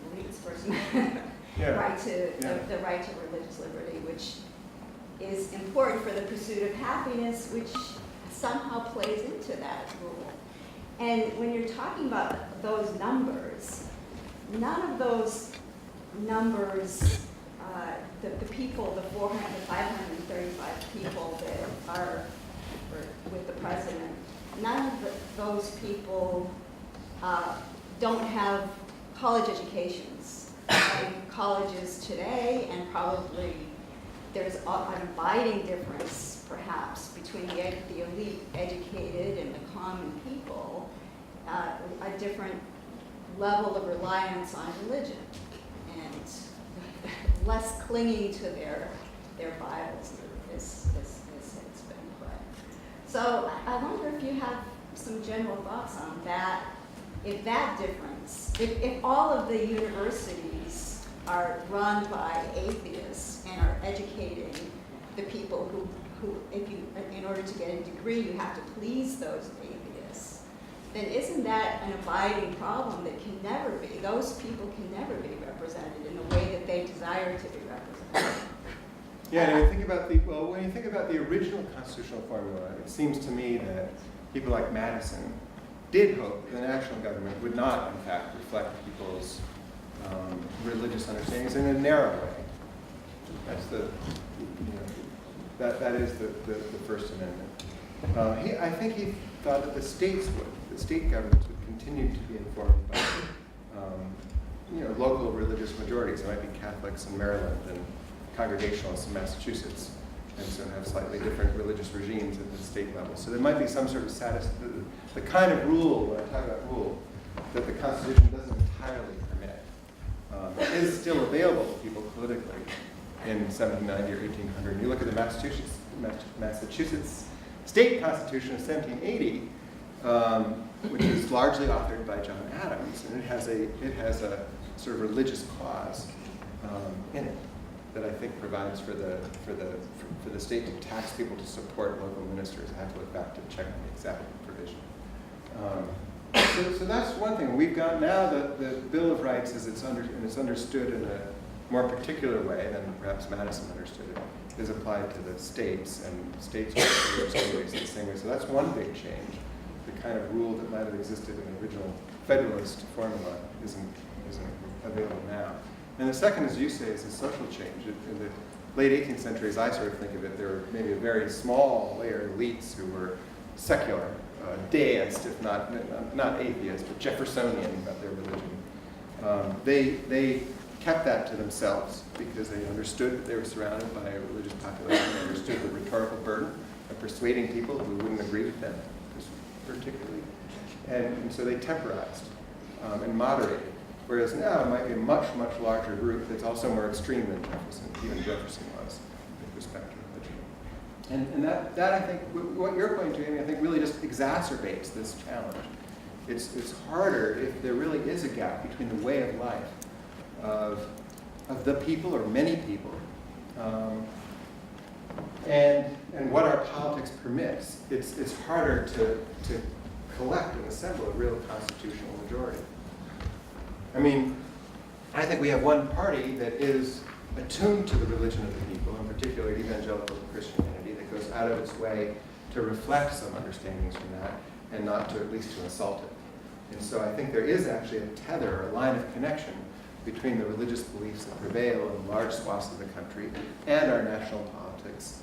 believe it's First Amendment right to the right to religious liberty, which is important for the pursuit of happiness, which somehow plays into that rule. And when you're talking about those numbers, none of those numbers, the people, the 535 people that are with the president, none of those people don't have college educations. Colleges today, and probably there's an abiding difference, perhaps, between the elite educated and the common people, a different level of reliance on religion, and less clinging to their Bibles, as it's been put. So I wonder if you have some general thoughts on that, if that difference, if all of the universities are run by atheists and are educating the people who in order to get a degree, you have to please those atheists, then isn't that an abiding problem that can never be, those people can never be represented in the way that they desire to be represented? Yeah, and when you think about the original constitutional formula, it seems to me that people like Madison did hope the national government would not, in fact, reflect people's religious understandings in a narrow way. That's that is the First Amendment. I think he thought that the states would, the state governments would continue to be informed by local religious majorities. There might be Catholics in Maryland and Congregationalists in Massachusetts, and so have slightly different religious regimes at the state level. So there might be some sort of the kind of rule, when I talk about rule, that the Constitution doesn't entirely permit, is still available to people politically in 1790 or 1800. You look at the Massachusetts State Constitution of 1780, which is largely authored by John Adams, and it has a sort of religious clause in it that I think provides for the state to tax people to support local ministers. I have to look back to check on the exact provision. So that's one thing. We've got now the Bill of Rights, as it's understood in a more particular way than perhaps Madison understood it, is applied to the states, and states are the same way. So that's one big change. The kind of rule that might have existed in the original Federalist formula isn't available now. And the second, as you say, is a social change. In the late 18th century, as I sort of think of it, there were maybe a very small layer of elites who were secular, deist, if not atheist, but Jeffersonian about their religion. They kept that to themselves because they understood that they were surrounded by a religious population. They understood the rhetorical burden of persuading people who wouldn't agree with them, particularly. And so they temporized and moderated. Whereas now it might be a much, much larger group that's also more extreme than Jefferson, even Jefferson was, with respect to religion. And that I think, what you're pointing to, Amy, I think really just exacerbates this challenge. It's harder if there really is a gap between the way of life of the people, or many people, and what our politics permits. It's harder to collect and assemble a real constitutional majority. I mean, I think we have one party that is attuned to the religion of the people, in particular evangelical Christianity, that goes out of its way to reflect some understandings from that, and not to, at least to insult it. And so I think there is actually a tether, a line of connection between the religious beliefs that prevail in large swaths of the country and our national politics.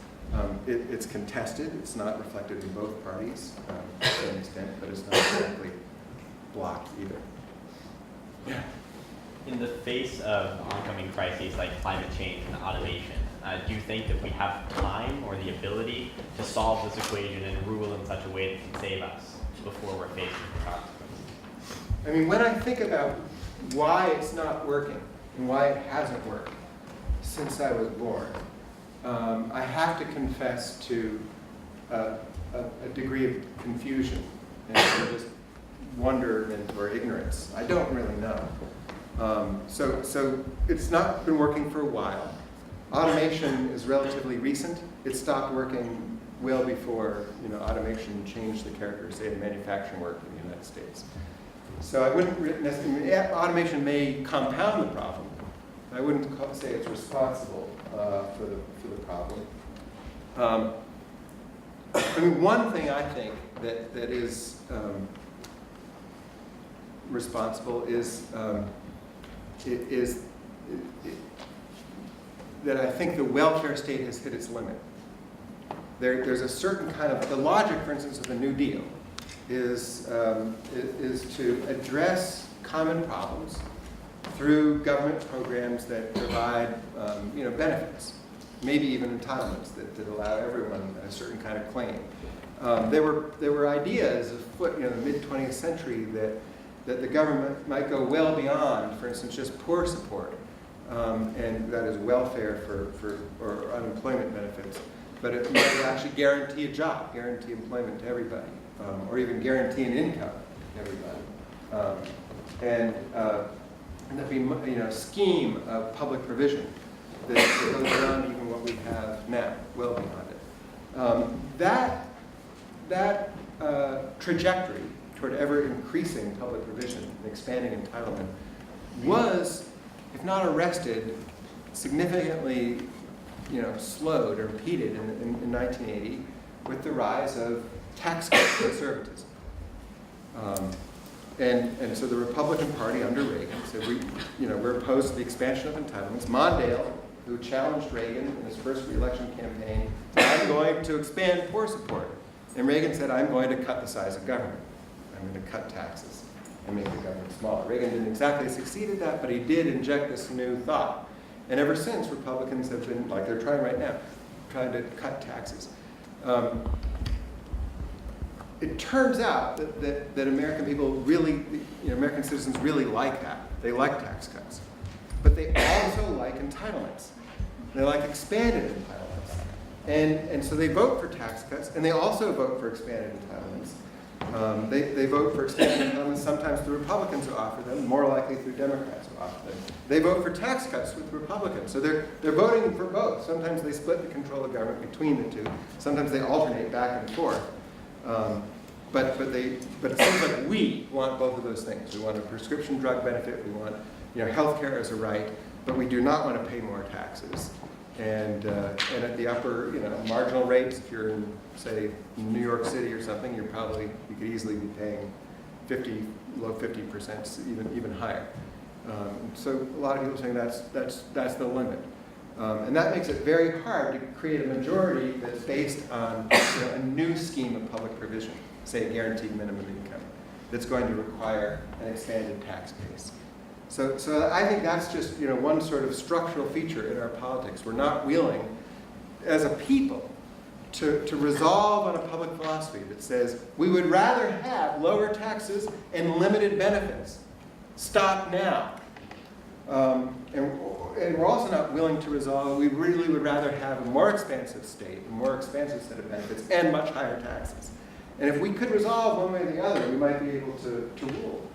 It's contested. It's not reflected in both parties to some extent, but it's not exactly blocked either. Yeah. In the face of oncoming crises like climate change and automation, do you think that we have time or the ability to solve this equation and rule in such a way that can save us before we're faced with the consequences? I mean, when I think about why it's not working and why it hasn't worked since I was born, I have to confess to a degree of confusion and just wonderment or ignorance. I don't really know. So it's not been working for a while. Automation is relatively recent. It stopped working well before automation changed the character, say, of manufacturing work in the United States. So I wouldn't necessarily, automation may compound the problem. I wouldn't say it's responsible for the problem. I mean, one thing I think that is responsible is that I think the welfare state has hit its limit. There's a certain kind of, the logic, for instance, of the New Deal is to address common problems through government programs that provide benefits, maybe even entitlements that allow everyone a certain kind of claim. There were ideas afoot in the mid-20th century that the government might go well beyond, for instance, just poor support, and that is welfare or unemployment benefits, but it might actually guarantee a job, guarantee employment to everybody, or even guarantee an income to everybody, and there'd be a scheme of public provision that goes beyond even what we have now, well beyond it. That trajectory toward ever increasing public provision and expanding entitlement was, if not arrested, significantly slowed or impeded in 1980 with the rise of tax cut conservatism. And so the Republican Party under Reagan said, we're opposed to the expansion of entitlements. Mondale, who challenged Reagan in his first re-election campaign, said, I'm going to expand poor support. And Reagan said, I'm going to cut the size of government. I'm going to cut taxes and make the government smaller. Reagan didn't exactly succeed at that, but he did inject this new thought. And ever since, Republicans have been, like they're trying right now, trying to cut taxes. It turns out that American people really, American citizens really like that. They like tax cuts. But they also like entitlements. They like expanded entitlements. And so they vote for tax cuts, and they also vote for expanded entitlements. They vote for expanded entitlements sometimes through Republicans who offer them, more likely through Democrats who offer them. They vote for tax cuts with Republicans. So they're voting for both. Sometimes they split the control of government between the two. Sometimes they alternate back and forth. But it seems like we want both of those things. We want a prescription drug benefit. We want health care as a right, but we do not want to pay more taxes. And at the upper marginal rates, if you're in, say, New York City or something, you could easily be paying low 50%, even higher. So a lot of people are saying that's the limit. And that makes it very hard to create a majority that's based on a new scheme of public provision, say a guaranteed minimum income, that's going to require an expanded tax base. So I think that's just one sort of structural feature in our politics. We're not willing, as a people, to resolve on a public philosophy that says we would rather have lower taxes and limited benefits. Stop now. And we're also not willing to resolve, we really would rather have a more expansive state, a more expansive set of benefits, and much higher taxes. And if we could resolve one way or the other, we might be able to rule.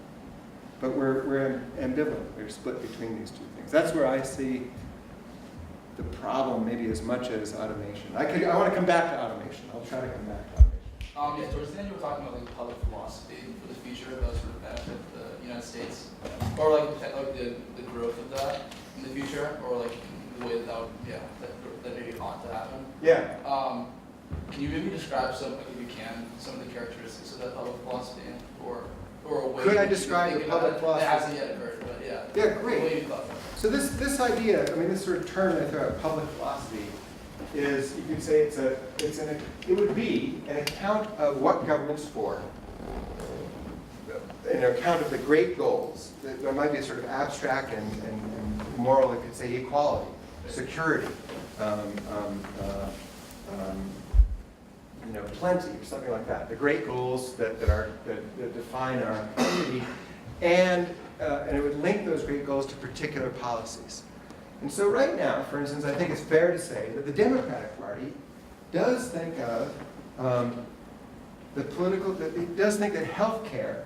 But we're ambivalent. We're split between these two things. That's where I see the problem, maybe as much as automation. I want to come back to automation. I'll try to come back to automation. Yeah, towards the end you were talking about like public philosophy for the future that would sort of benefit the United States, or like the growth of that in the future, or like the way that maybe ought to happen. Yeah. Can you maybe describe some, like if you can, some of the characteristics of that public philosophy, or a way? Could I describe the public philosophy? It hasn't yet occurred, but yeah. Yeah, great. The way you thought about it. So this idea, this sort of term I throw out, public philosophy, is, you could say it would be an account of what government's for, an account of the great goals. There might be a sort of abstract and moral, you could say equality, security, plenty, or something like that. The great goals that define our community, and it would link those great goals to particular policies. And so right now, for instance, I think it's fair to say that the Democratic Party does think of it does think that health care,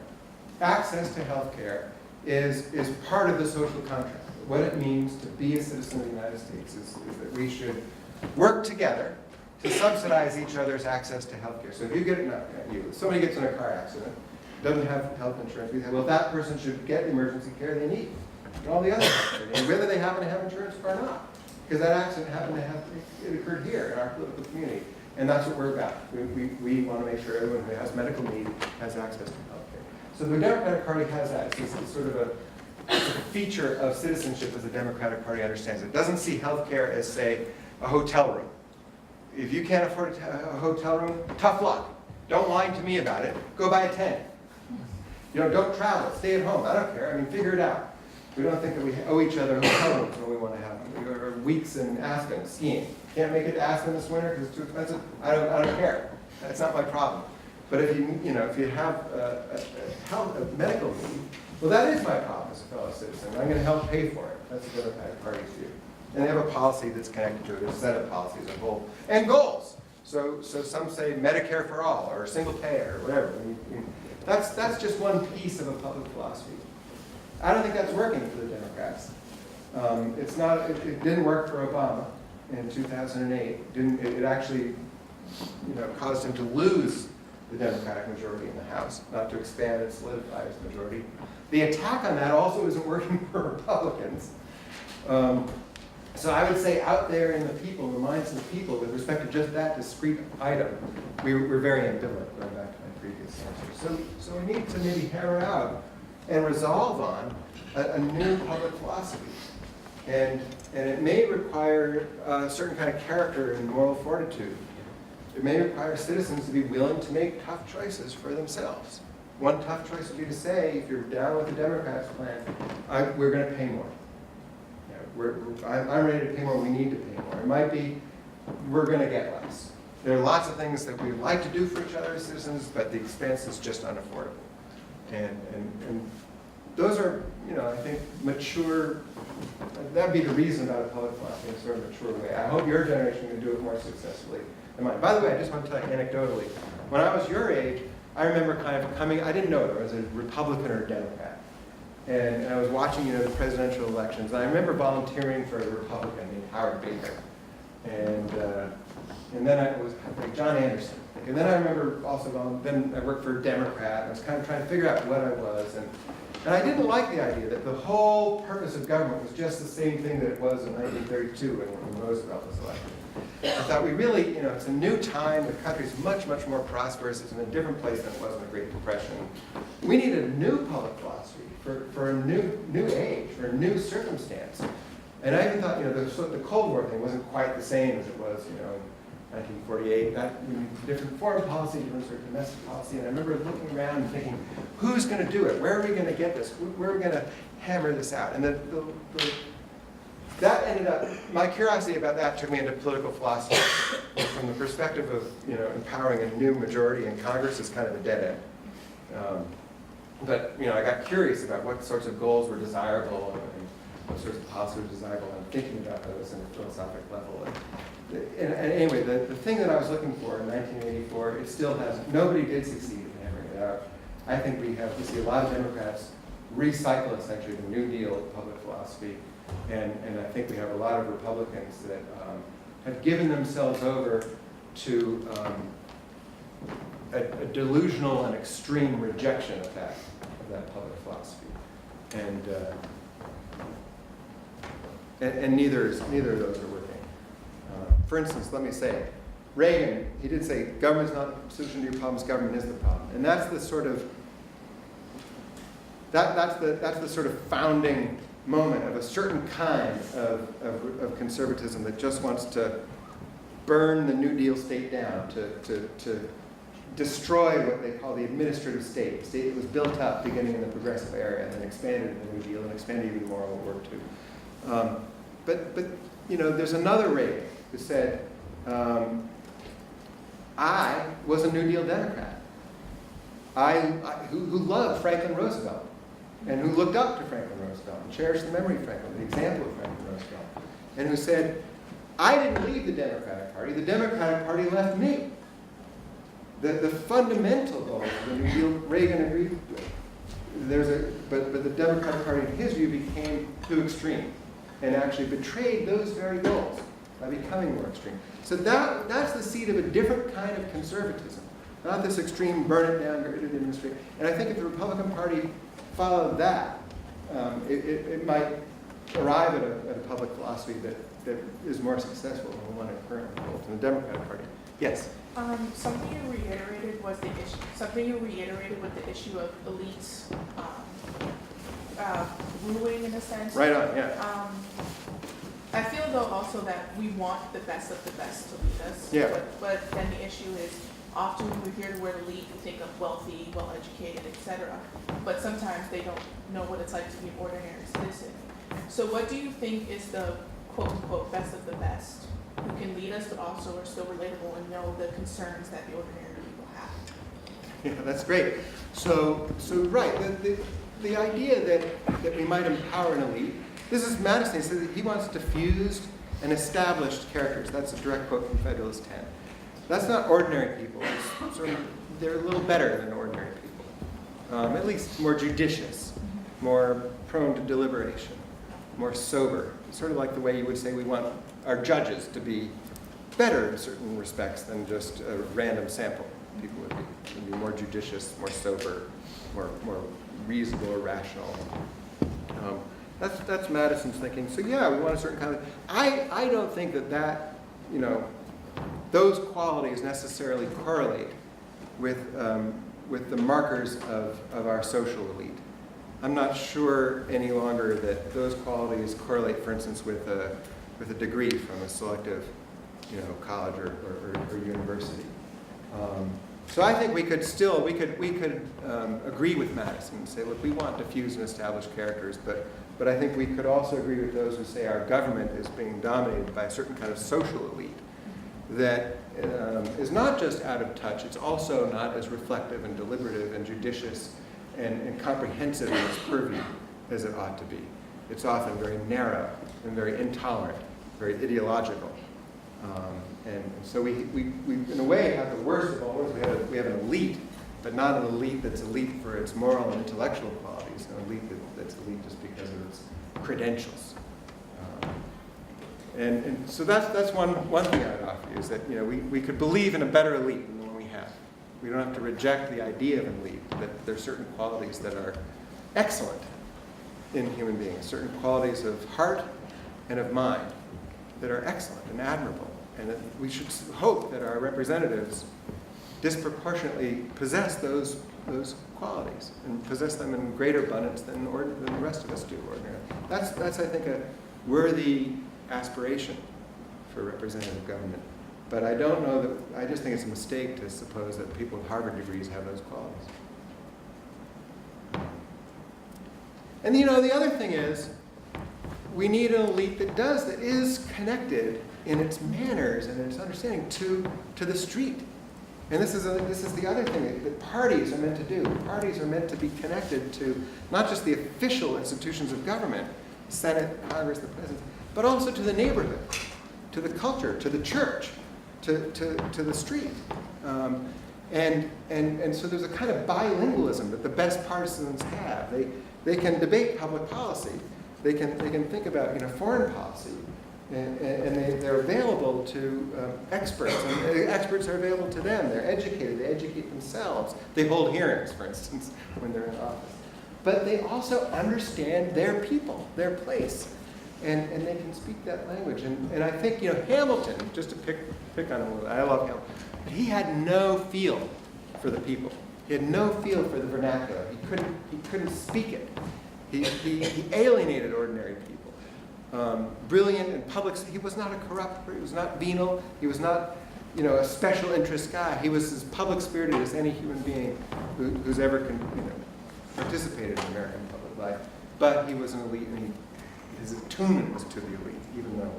access to health care, is part of the social contract. What it means to be a citizen of the United States is that we should work together to subsidize each other's access to health care. So if somebody gets in a car accident, doesn't have health insurance, we say, well, that person should get the emergency care they need. And all the other health care, and whether they happen to have insurance or not. Because that accident happened to have, it occurred here in our political community. And that's what we're about. We want to make sure everyone who has medical need has access to health care. So the Democratic Party has that. It's sort of a feature of citizenship as the Democratic Party understands it. It doesn't see health care as, say, a hotel room. If you can't afford a hotel room, tough luck. Don't lie to me about it. Go buy a tent. Don't travel. Stay at home. I don't care. Figure it out. We don't think that we owe each other hotel rooms when we want to have them. Or weeks in Aspen skiing. Can't make it to Aspen this winter because it's too expensive. I don't care. That's not my problem. But if you have a medical need, well, that is my problem as a fellow citizen. I'm going to help pay for it. That's the Democratic Party's view. And they have a policy that's connected to it, a set of policies, a goal, and goals. So some say Medicare for all, or single payer, or whatever. That's just one piece of a public philosophy. I don't think that's working for the Democrats. It didn't work for Obama in 2008. It actually caused him to lose the Democratic majority in the House, not to expand and solidify his majority. The attack on that also isn't working for Republicans. So I would say out there in the people, the minds of the people, with respect to just that discrete item, we're very ambivalent, going back to my previous answer. So we need to maybe hammer out and resolve on a new public philosophy. And it may require a certain kind of character and moral fortitude. it may require citizens to be willing to make tough choices for themselves. One tough choice would be to say, if you're down with the Democrats' plan, we're going to pay more. I'm ready to pay more, we need to pay more. It might be, we're going to get less. There are lots of things that we like to do for each other as citizens, but the expense is just unaffordable. And those are, I think, mature, that'd be the reason about a public philosophy in a sort of mature way. I hope your generation can do it more successfully than mine. By the way, I just want to tell you anecdotally, when I was your age, I remember kind of coming, I didn't know whether I was a Republican or a Democrat. And I was watching, the presidential elections, and I remember volunteering for a Republican named Howard Baker. And then I was like John Anderson. And then I remember also, then I worked for a Democrat. I was kind of trying to figure out what I was. And I didn't like the idea that the whole purpose of government was just the same thing that it was in 1932 when Roosevelt was elected. I thought we really, it's a new time. The country's much, much more prosperous. It's in a different place than it was in the Great Depression. We need a new public philosophy for a new age, for a new circumstance. And I even thought, the Cold War thing wasn't quite the same as it was, in 1948. Different foreign policy, different sort of domestic policy. And I remember looking around and thinking, who's going to do it? Where are we going to get this? Where are we going to hammer this out? And that ended up, my curiosity about that took me into political philosophy. From the perspective of, empowering a new majority in Congress is kind of a dead end. But I got curious about what sorts of goals were desirable and what sorts of policies were desirable. I'm thinking about those on a philosophic level. And anyway, the thing that I was looking for in 1984, it still hasn't. Nobody did succeed in hammering it out. I think we see a lot of Democrats recycle essentially the New Deal of public philosophy, and I think we have a lot of Republicans that have given themselves over to a delusional and extreme rejection of that public philosophy, and neither of those are working. For instance, let me say, Reagan, he did say, government's not the solution to your problems, government is the problem. And that's the sort of that's the sort of founding moment of a certain kind of conservatism that just wants to burn the New Deal state down, to destroy what they call the administrative state, a state that was built up beginning in the progressive era and then expanded in the New Deal and expanded even more in World War II. But there's another Reagan who said, I was a New Deal Democrat. Who loved Franklin Roosevelt and who looked up to Franklin Roosevelt and cherished the memory of Franklin, the example of Franklin Roosevelt, and who said, I didn't leave the Democratic Party. The Democratic Party left me. The fundamental goals of the New Deal, Reagan agreed with. But the Democratic Party, in his view, became too extreme and actually betrayed those very goals by becoming more extreme. So that's the seed of a different kind of conservatism, not this extreme burn it down, get rid of the administration. And I think if the Republican Party followed that, it might arrive at a public philosophy that is more successful than the one it currently holds in the Democratic Party. Yes? Something you reiterated was with the issue of elites ruling in a sense. Right on, yeah. I feel though also that we want the best of the best to lead us. Yeah. But then the issue is often when we hear the word elite, we think of wealthy, well-educated, etc. But sometimes they don't know what it's like to be an ordinary citizen. So what do you think is the quote-unquote best of the best who can lead us but also are still relatable and know the concerns that the ordinary people have? Yeah, that's great. So right, the idea that we might empower an elite, this is Madison. He says that he wants diffused and established characters. That's a direct quote from Federalist 10. That's not ordinary people. They're a little better than ordinary people. At least more judicious, more prone to deliberation, more sober. Sort of like the way you would say we want our judges to be better in certain respects than just a random sample. People would be more judicious, more sober, more reasonable or rational. That's Madison's thinking. So yeah, we want a certain kind of. I don't think that those qualities necessarily correlate with the markers of our social elite. I'm not sure any longer that those qualities correlate, for instance, with a degree from a selective college or university. So I think we could agree with Madison and say, look, we want diffuse and established characters, but I think we could also agree with those who say our government is being dominated by a certain kind of social elite that is not just out of touch, it's also not as reflective and deliberative and judicious and comprehensive in its purview as it ought to be. It's often very narrow and very intolerant, very ideological. And so we in a way have the worst of all worlds. We have an elite, but not an elite that's elite for its moral and intellectual qualities, an elite that's elite just because of its credentials. And so that's one thing I would offer you, is that we could believe in a better elite than the one we have. We don't have to reject the idea of an elite, that there are certain qualities that are excellent in human beings, certain qualities of heart and of mind that are excellent and admirable, and that we should hope that our representatives disproportionately possess those qualities and possess them in greater abundance than the rest of us do ordinarily. That's I think a worthy aspiration for representative government. But I don't know that, I just think it's a mistake to suppose that people with Harvard degrees have those qualities. And the other thing is, we need an elite that is connected in its manners and its understanding to the street. And this is the other thing that parties are meant to do. Parties are meant to be connected to not just the official institutions of government, Senate, Congress, the President, but also to the neighborhood, to the culture, to the church, to the street. And so there's a kind of bilingualism that the best partisans have. They can debate public policy. They can think about foreign policy, and they're available to experts, and the experts are available to them. They're educated. They educate themselves. They hold hearings, for instance, when they're in office. But they also understand their people, their place, and they can speak that language. And I think Hamilton, just to pick on him a little bit, I love Hamilton. But he had no feel for the people. He had no feel for the vernacular. He couldn't speak it. He alienated ordinary people. Brilliant in public. He was not a corrupt. He was not venal. He was not, a special interest guy. He was as public spirited as any human being who's ever participated in American public life. But he was an elite, and his attunement was to the elite, even though.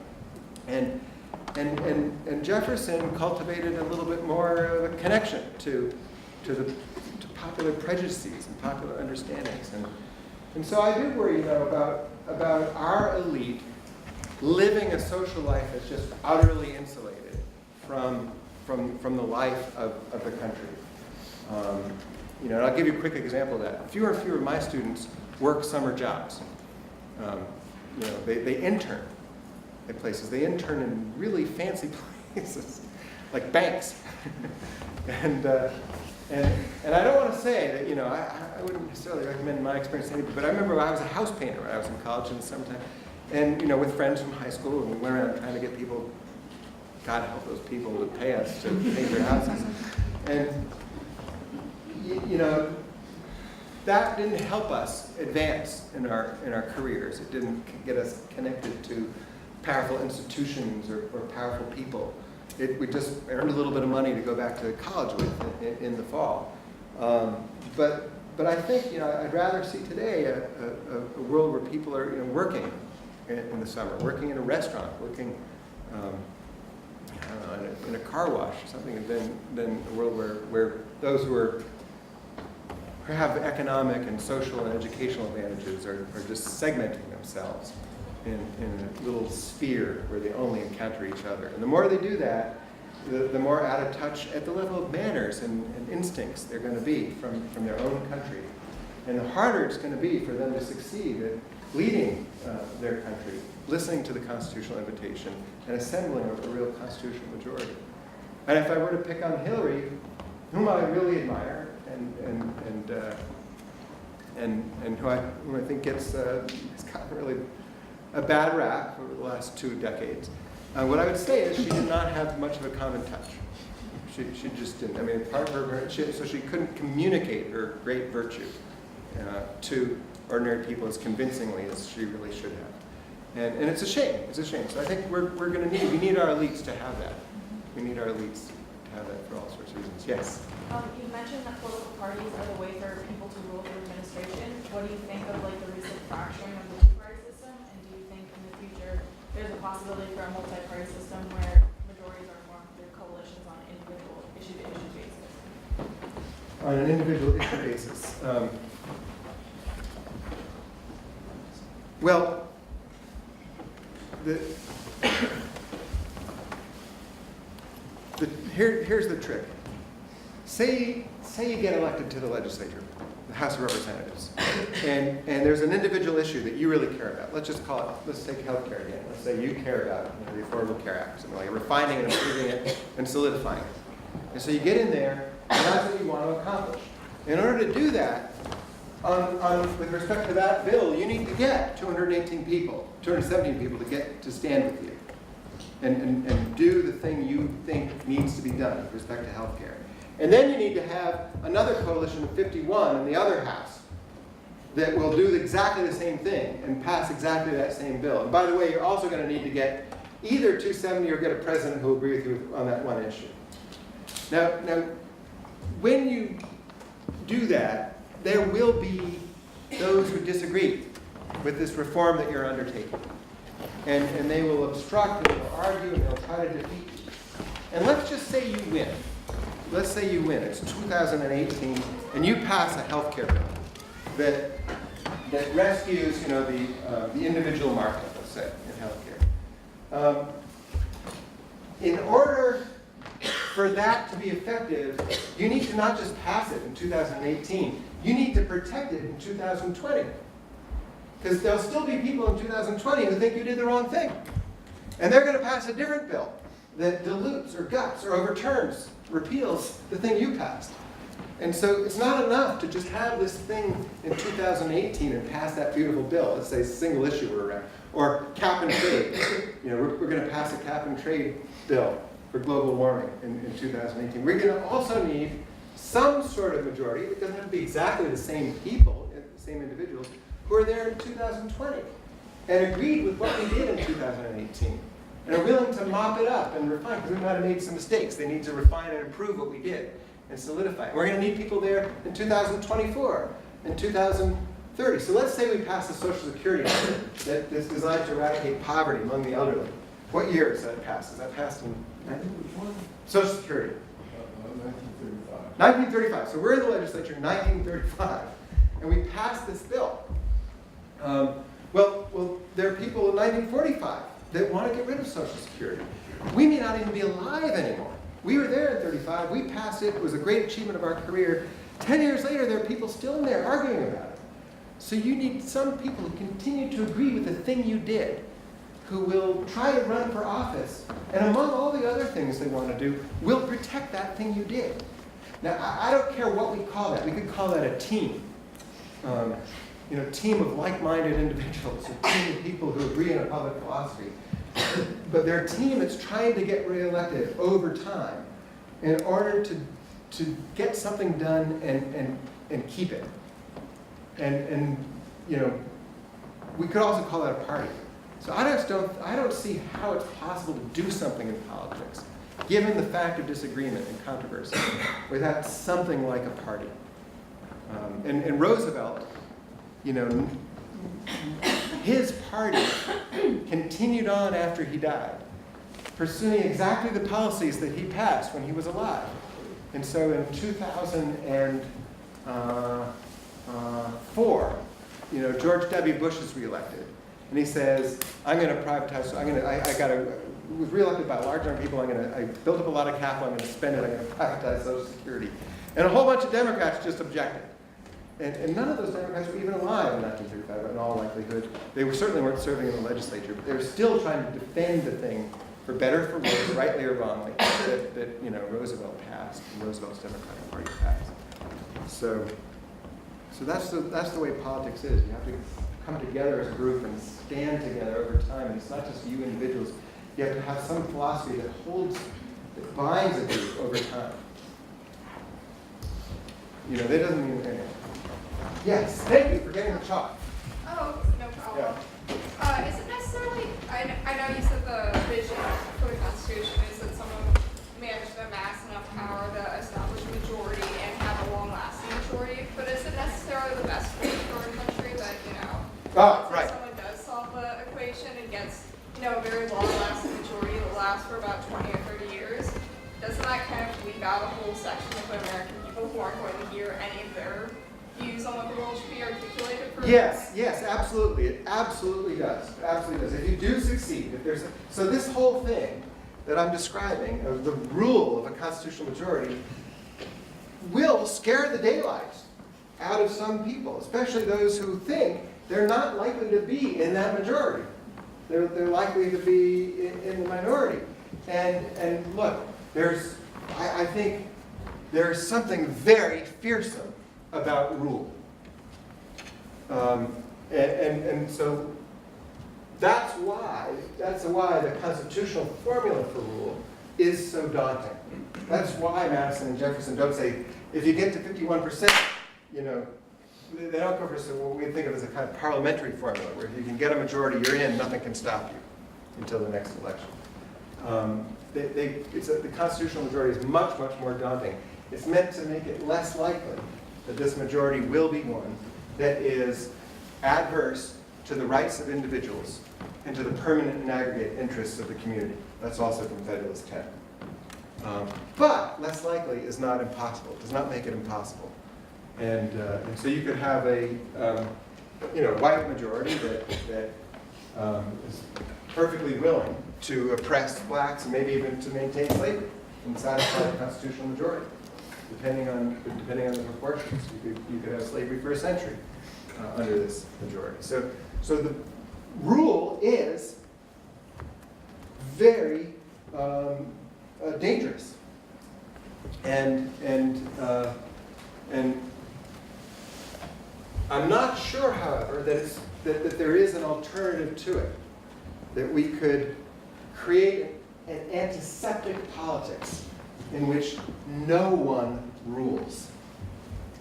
And Jefferson cultivated a little bit more of a connection to popular prejudices and popular understandings. And so I do worry, about our elite living a social life that's just utterly insulated from the life of the country. And I'll give you a quick example of that. Fewer and fewer of my students work summer jobs. They intern at places. They intern in really fancy places, like banks. And I don't want to say that, I wouldn't necessarily recommend my experience to anybody, but I remember I was a house painter when I was in college in the summertime, and, with friends from high school, and we went around trying to get people, God help those people, to pay us to paint their houses. And, that didn't help us advance in our careers. It didn't get us connected to powerful institutions or powerful people. We just earned a little bit of money to go back to college with in the fall. But I think I'd rather see today a world where people are working in the summer, working in a restaurant, working in a car wash or something, than a world where those who have economic and social and educational advantages are just segmenting themselves in a little sphere where they only encounter each other. And the more they do that, the more out of touch at the level of manners and instincts they're going to be from their own country. And the harder it's going to be for them to succeed at leading their country, listening to the constitutional invitation, and assembling a real constitutional majority. And if I were to pick on Hillary, whom I really admire, and who I think has gotten really a bad rap over the last 2 decades, what I would say is she did not have much of a common touch. She just didn't. I mean, part of her, so she couldn't communicate her great virtue to ordinary people as convincingly as she really should have. And it's a shame. It's a shame. So I think we need our elites to have that. We need our elites to have that for all sorts of reasons. Yes? You mentioned that political parties are the way for people to rule through administration. What do you think of like the recent fracturing of the two-party system? And do you think in the future there's a possibility for a multi-party system where majorities are formed through coalitions on an individual issue-to-issue basis? On an individual issue basis. Well, here's the trick. Say you get elected to the legislature, the House of Representatives, and there's an individual issue that you really care about. Let's just call it, let's take healthcare again. Let's say you care about the Affordable Care Act, something like refining and improving it and solidifying it. And so you get in there, and that's what you want to accomplish. In order to do that, with respect to that bill, you need to get 217 people to stand with you and do the thing you think needs to be done with respect to health care. And then you need to have another coalition of 51 in the other house that will do exactly the same thing and pass exactly that same bill. And by the way, you're also going to need to get either 270 or get a president who will agree with you on that one issue. Now, when you do that, there will be those who disagree with this reform that you're undertaking. And they will obstruct, and they'll argue, and they'll try to defeat you. And let's just say you win. Let's say you win. It's 2018, and you pass a health care bill that rescues, the individual market, let's say, in health care. In order for that to be effective, you need to not just pass it in 2018, you need to protect it in 2020. Because there'll still be people in 2020 who think you did the wrong thing. And they're going to pass a different bill that dilutes or guts or overturns, repeals the thing you passed. And so it's not enough to just have this thing in 2018 and pass that beautiful bill. Let's say single issue or cap and trade. We're going to pass a cap and trade bill for global warming in 2018. We're going to also need some sort of majority. It doesn't have to be exactly the same people, the same individuals, who are there in 2020 and agreed with what we did in 2018 and are willing to mop it up and refine, because we might have made some mistakes. They need to refine and improve what we did and solidify it. We're going to need people there in 2024 and 2030. So let's say we pass a Social Security Act that is designed to eradicate poverty among the elderly. What year is that passed? Is that passed in Social Security? 1935. So we're in the legislature in 1935, and we passed this bill. Well, there are people in 1945 that want to get rid of Social Security. We may not even be alive anymore. We were there in 35. We passed it. It was a great achievement of our career. 10 years later, there are people still in there arguing about it. So you need some people who continue to agree with the thing you did, who will try to run for office, and among all the other things they want to do, will protect that thing you did. Now, I don't care what we call that. We could call that a team. Team of like-minded individuals, a team of people who agree on a public philosophy. But they're a team that's trying to get reelected over time in order to get something done and keep it. And we could also call that a party. So I don't see how it's possible to do something in politics, given the fact of disagreement and controversy, without something like a party. And Roosevelt, his party continued on after he died, pursuing exactly the policies that he passed when he was alive. And so in 2004, George W. Bush is reelected. And he says, I'm going to privatize, was reelected by a large number of people, I built up a lot of capital, I'm going to spend it, I'm going to privatize Social Security. And a whole bunch of Democrats just objected. And none of those Democrats were even alive in 1935, in all likelihood. They certainly weren't serving in the legislature, but they were still trying to defend the thing, for better or for worse, rightly or wrongly, that Roosevelt passed, and Roosevelt's Democratic Party passed. So that's the way politics is. You have to come together as a group and stand together over time. And it's not just you individuals. You have to have some philosophy that binds a group over time. That doesn't mean anything. Yes, thank you for getting the chalk. Oh, no problem. Yeah. Is it necessary I know you said the vision for the Constitution is that someone manage to amass enough power to establish a majority and have a long-lasting majority, but is it necessarily the best thing for a country that, Oh, let's say right. someone does solve the equation and gets, a very long-lasting majority that lasts for about 20 or 30 years? Doesn't that kind of leave out a whole section of the American people who aren't going to hear any of their views on what the world should be articulated for? Yes, absolutely. It absolutely does. It absolutely does. If you do succeed, so this whole thing that I'm describing, of the rule of a constitutional majority, will scare the daylight out of some people, especially those who think they're not likely to be in that majority. They're likely to be in the minority. And look, I think there's something very fearsome about rule. And so that's why the constitutional formula for rule is so daunting. That's why Madison and Jefferson don't say, if you get to 51%, they don't go for what we think of as a kind of parliamentary formula, where if you can get a majority, you're in, nothing can stop you until the next election. The constitutional majority is much, much more daunting. It's meant to make it less likely that this majority will be one that is adverse to the rights of individuals and to the permanent and aggregate interests of the community. That's also from Federalist 10. But less likely is not impossible. It does not make it impossible. And so you could have a white majority that is perfectly willing to oppress blacks and maybe even to maintain slavery and satisfy the constitutional majority, depending on the proportions. You could have slavery for a century under this majority. So the rule is very dangerous, and I'm not sure, however, that there is an alternative to it, that we could create an antiseptic politics in which no one rules,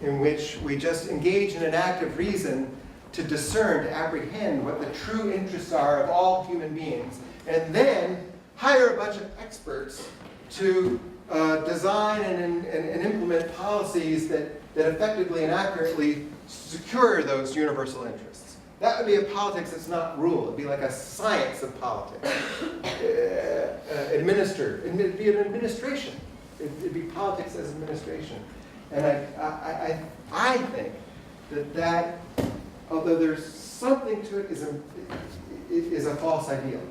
in which we just engage in an act of reason to discern, to apprehend what the true interests are of all human beings, and then hire a bunch of experts to design and implement policies that effectively and accurately secure those universal interests. That would be a politics that's not rule. It'd be like a science of politics. Administered. It'd be an administration. It'd be politics as administration. And I think that although there's something to it, is a false ideal.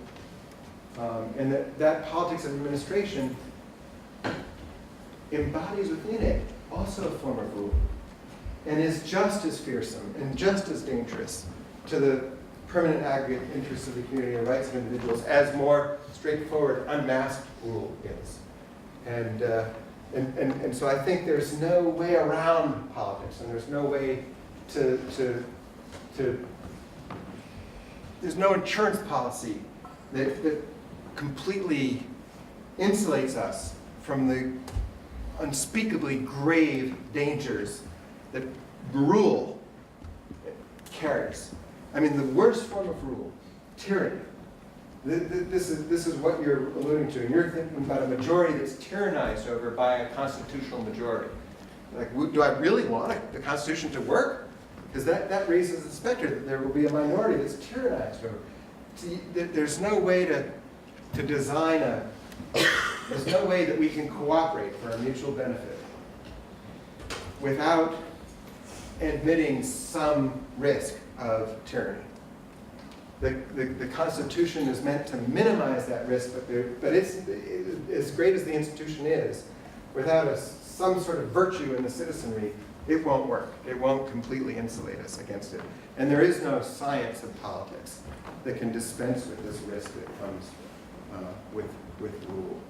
And that politics of administration embodies within it also a form of rule, and is just as fearsome and just as dangerous to the permanent aggregate interests of the community and rights of individuals as more straightforward, unmasked rule is. And so I think there's no way around politics, and there's no way there's no insurance policy that completely insulates us from the unspeakably grave dangers that rule carries. I mean, the worst form of rule, tyranny. This is what you're alluding to, and you're thinking about a majority that's tyrannized over by a constitutional majority. Like, do I really want the Constitution to work? Because that raises the specter that there will be a minority that's tyrannized over. See, there's no way to design there's no way that we can cooperate for a mutual benefit without admitting some risk of tyranny. The Constitution is meant to minimize that risk, but it's as great as the institution is, without some sort of virtue in the citizenry, it won't work. It won't completely insulate us against it. And there is no science of politics that can dispense with this risk that comes with rule.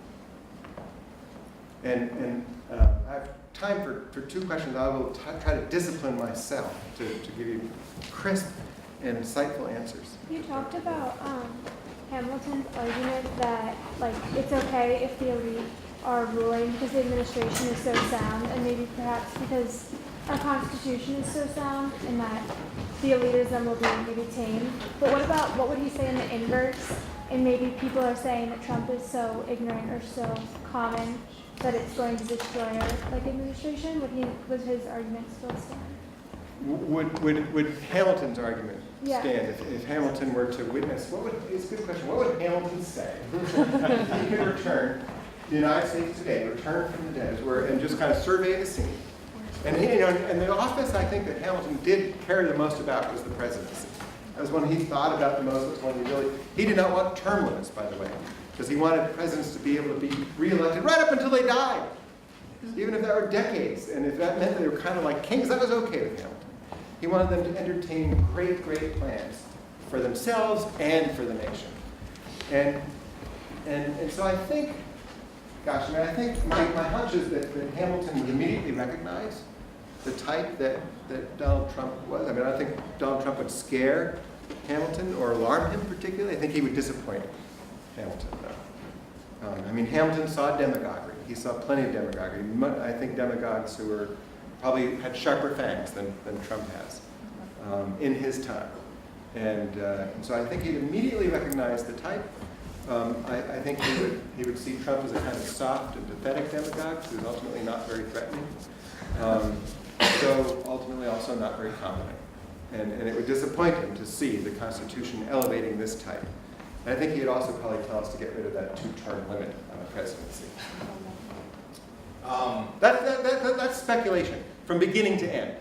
And I have time for two questions. I will try to discipline myself to give you crisp and insightful answers. You talked about Hamilton's argument that it's okay if the elite are ruling because the administration is so sound, and maybe perhaps because our Constitution is so sound, and that the elitism will be maybe tamed. But what would he say in the inverse? and maybe people are saying that Trump is so ignorant or so common that it's going to destroy our administration. Would his argument still stand? Would Hamilton's argument Yeah. stand if Hamilton were to witness? It's a good question. What would Hamilton say if he could return the United States today, return from the dead, and just kind of survey the scene? And and the office I think that Hamilton did care the most about was the presidency. That was one he thought about the most. It was one he did not want term limits, by the way, because he wanted presidents to be able to be reelected right up until they died, even if that were decades, and if that meant they were kind of like kings, that was okay with Hamilton. He wanted them to entertain great, great plans for themselves and for the nation. And so I think, gosh, I think my hunch is that Hamilton would immediately recognize the type that Donald Trump was. I mean, I don't think Donald Trump would scare Hamilton or alarm him particularly. I think he would disappoint Hamilton, though. I mean, Hamilton saw demagoguery. He saw plenty of demagoguery. I think demagogues who were probably had sharper fangs than Trump has in his time. And so I think he'd immediately recognize the type. I think he would see Trump as a kind of soft and pathetic demagogue who's ultimately not very threatening. So ultimately also not very competent. And it would disappoint him to see the Constitution elevating this type. And I think he'd also probably tell us to get rid of that 2-term limit on the presidency. That's speculation from beginning to end.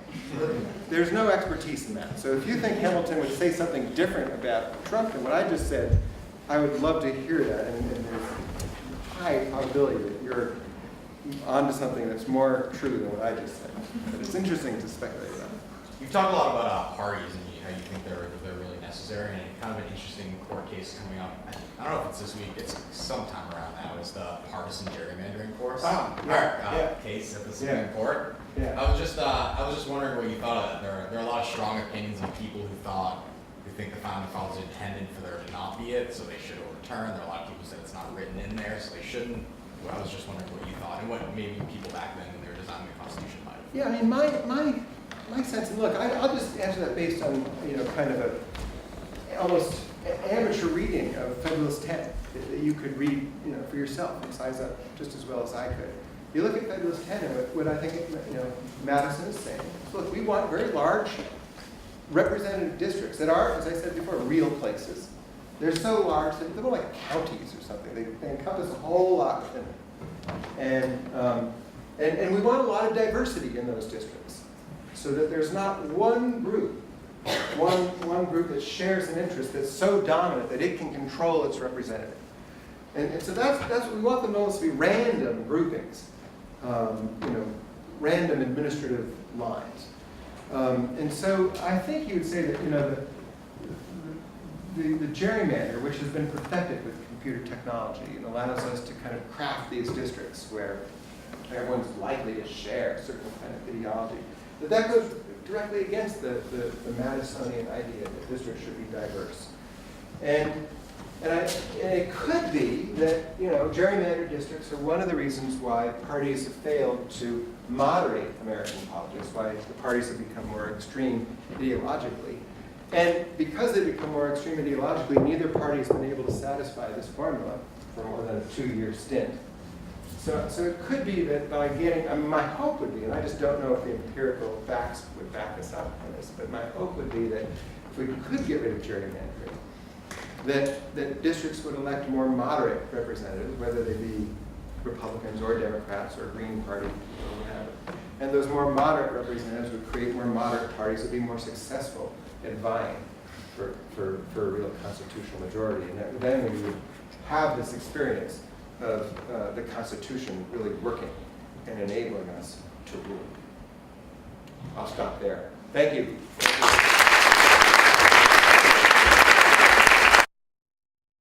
There's no expertise in that. So if you think Hamilton would say something different about Trump than what I just said, I would love to hear that. And there's high probability that you're onto something that's more true than what I just said. But it's interesting to speculate about. You've talked a lot about parties and how you think they're really necessary, and kind of an interesting court case coming up. I don't know if it's this week, it's sometime around now. It's the partisan gerrymandering case at the Supreme Court. Yeah. I was just wondering what you thought of that. There are a lot of strong opinions of people who think the founding fathers intended for there to not be it, so they should overturn. There are a lot of people who said it's not written in there, so they shouldn't. Well, I was just wondering what you thought, and what maybe people back then when they were designing the Constitution might have. Yeah, I mean, my sense, and look, I'll just answer that based on, kind of a almost amateur reading of Federalist 10 that you could read, for yourself and size up just as well as I could. You look at Federalist 10 and what I think, Madison is saying. Look, we want very large representative districts that are, as I said before, real places. They're so large that they're more like counties or something. They encompass a whole lot within it. And we want a lot of diversity in those districts, so that there's not one group that shares an interest that's so dominant that it can control its representative. And so that's what we want them almost to be random groupings, random administrative lines. And so I think you would say that the gerrymander, which has been perfected with computer technology, and allows us to kind of craft these districts where everyone's likely to share a certain kind of ideology, that goes directly against the Madisonian idea that districts should be diverse. And it could be that gerrymandered districts are one of the reasons why parties have failed to moderate American politics, why the parties have become more extreme ideologically. And because they become more extreme ideologically, neither party has been able to satisfy this formula for more than a 2-year stint. So it could be that by getting, my hope would be, and I just don't know if the empirical facts would back us up on this, but my hope would be that if we could get rid of gerrymandering, that districts would elect more moderate representatives, whether they be Republicans or Democrats or Green Party or whatever. And those more moderate representatives would create more moderate parties that would be more successful at vying for a real constitutional majority. And then we would have this experience of the Constitution really working and enabling us to rule. I'll stop there. Thank you.